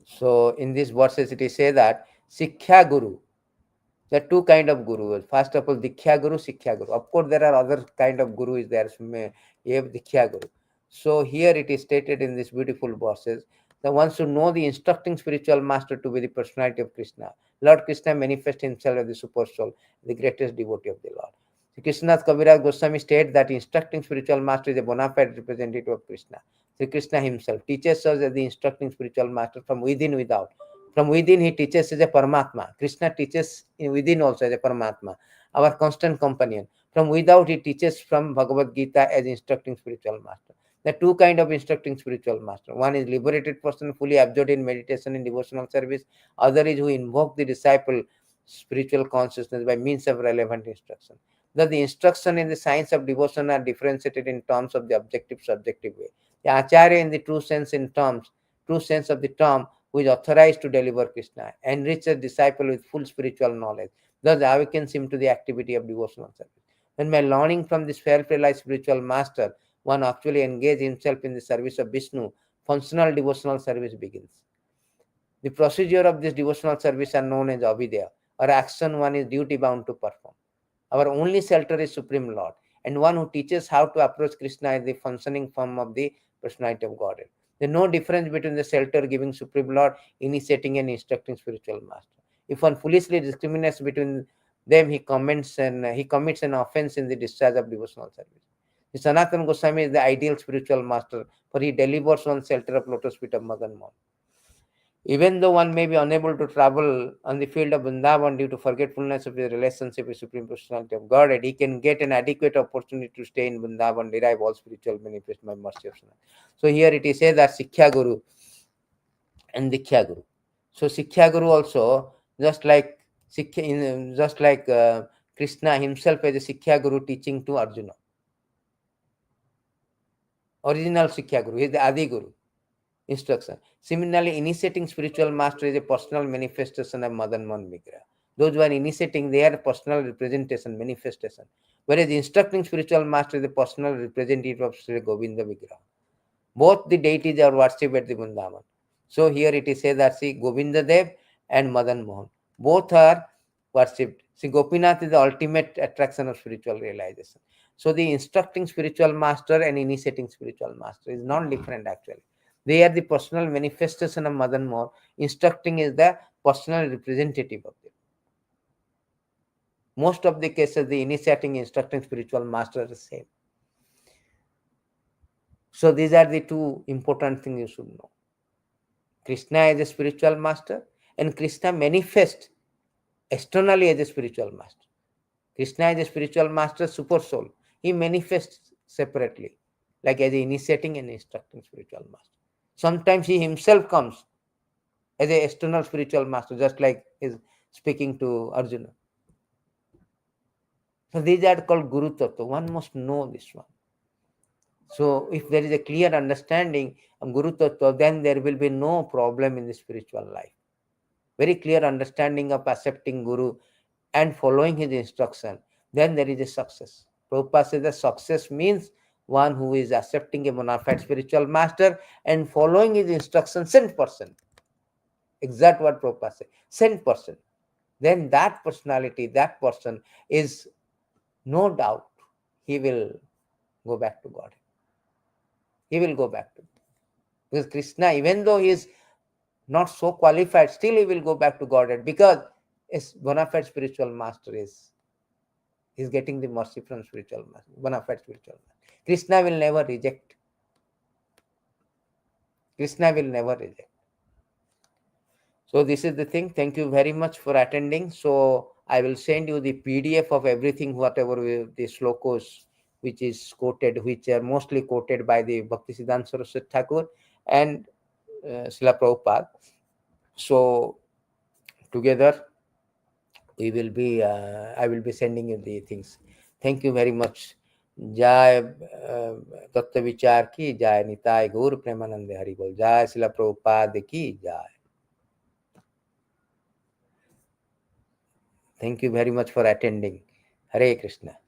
So in these verses it is said that Sikhya Guru, there are two kind of gurus. First of all, Dikhya Guru, Sikhya Guru. Of course, there are other kind of gurus there. You have Dikhya Guru. So here it is stated in these beautiful verses that one should know the instructing spiritual master to be the personality of Krishna. Lord Krishna manifests himself as the super soul, the greatest devotee of the Lord. Sri Krishna's Kaviraj Goswami states that instructing spiritual master is a bona fide representative of Krishna. Sri Krishna himself teaches us as the instructing spiritual master from within, without. From within, he teaches as a Paramatma. Krishna teaches within also as a Paramatma, our constant companion. From without, he teaches from Bhagavad-gita as instructing spiritual master. There are two kinds of instructing spiritual master. One is liberated person, fully absorbed in meditation and devotional service. Other is who invoke the disciple spiritual consciousness by means of relevant instruction. Thus, the instruction in the science of devotion are differentiated in terms of the objective subjective way. The Acharya in the true sense of the term, who is authorized to deliver Krishna, enrich a disciple with full spiritual knowledge, thus awakens him to the activity of devotional service. When by learning from this self-realized spiritual master, one actually engages himself in the service of Vishnu, functional devotional service begins. The procedure of this devotional service are known as avidya, or action one is duty bound to perform. Our only shelter is Supreme Lord, and one who teaches how to approach Krishna is the functioning form of the personality of Godhead. There is no difference between the shelter giving Supreme Lord, initiating and instructing spiritual master. If one foolishly discriminates between them, he commits an offense in the discharge of devotional service. The Sanatana Goswami is the ideal spiritual master, for he delivers one shelter of lotus feet of Madan Mohan. Even though one may be unable to travel on the field of Vrindavan due to forgetfulness of his relationship with Supreme Personality of Godhead, he can get an adequate opportunity to stay in Vrindavan, derive all spiritual benefits by mercy of Sanatana. So here it is said that Sikhya Guru and Dikhya Guru. So Sikhya Guru also, just like Krishna himself as a Sikhya Guru teaching to Arjuna. Original Sikhya Guru, he is the Adi Guru. Instruction. Similarly, initiating spiritual master is a personal manifestation of Madan Mohan Vigraha. Those who are initiating, they are personal representation, manifestation. Whereas instructing spiritual master is a personal representative of Sri Govinda Vigraha. Both the deities are worshipped at the Vrindavan. So here it is said that Sri Govinda Dev and Madan Mohan, both are worshipped. Sri Gopinath is the ultimate attraction of spiritual realization. So the instructing spiritual master and initiating spiritual master is not different actually. They are the personal manifestation of Madan Mohan. Instructing is the personal representative of them. Most of the cases, the initiating, instructing spiritual master are the same. So these are the two important things you should know. Krishna is a spiritual master, and Krishna manifests externally as a spiritual master. Krishna is a spiritual master, super soul. He manifests separately, like as a initiating and instructing spiritual master. Sometimes he himself comes as a external spiritual master, just like is speaking to Arjuna. So these are called Guru-tattva. One must know this one. So if there is a clear understanding of Guru-tattva, then there will be no problem in the spiritual life. Very clear understanding of accepting Guru and following his instruction, then there is a success. Prabhupada says that success means one who is accepting a bona fide spiritual master and following his instruction 100%. Exact what Prabhupada says, 100%. Then that personality, that person is no doubt he will go back to God. He will go back to God. Because Krishna, even though he is not so qualified, still he will go back to Godhead because his bona fide spiritual master is getting the mercy from spiritual master, bona fide spiritual master. Krishna will never reject. Krishna will never reject. So this is the thing. Thank you very much for attending. So I will send you the PDF of everything, whatever the slokos which is quoted, which are mostly quoted by the Bhaktisiddhanta Saraswati Thakur and Srila Prabhupada. So together we will be I will be sending you the things. Thank you very much. Jai Tattva Vicara ki jai, Nitai Gaur Premanande Hari Bol, jai Srila Prabhupada ki jai. Thank you very much for attending. Hare Krishna.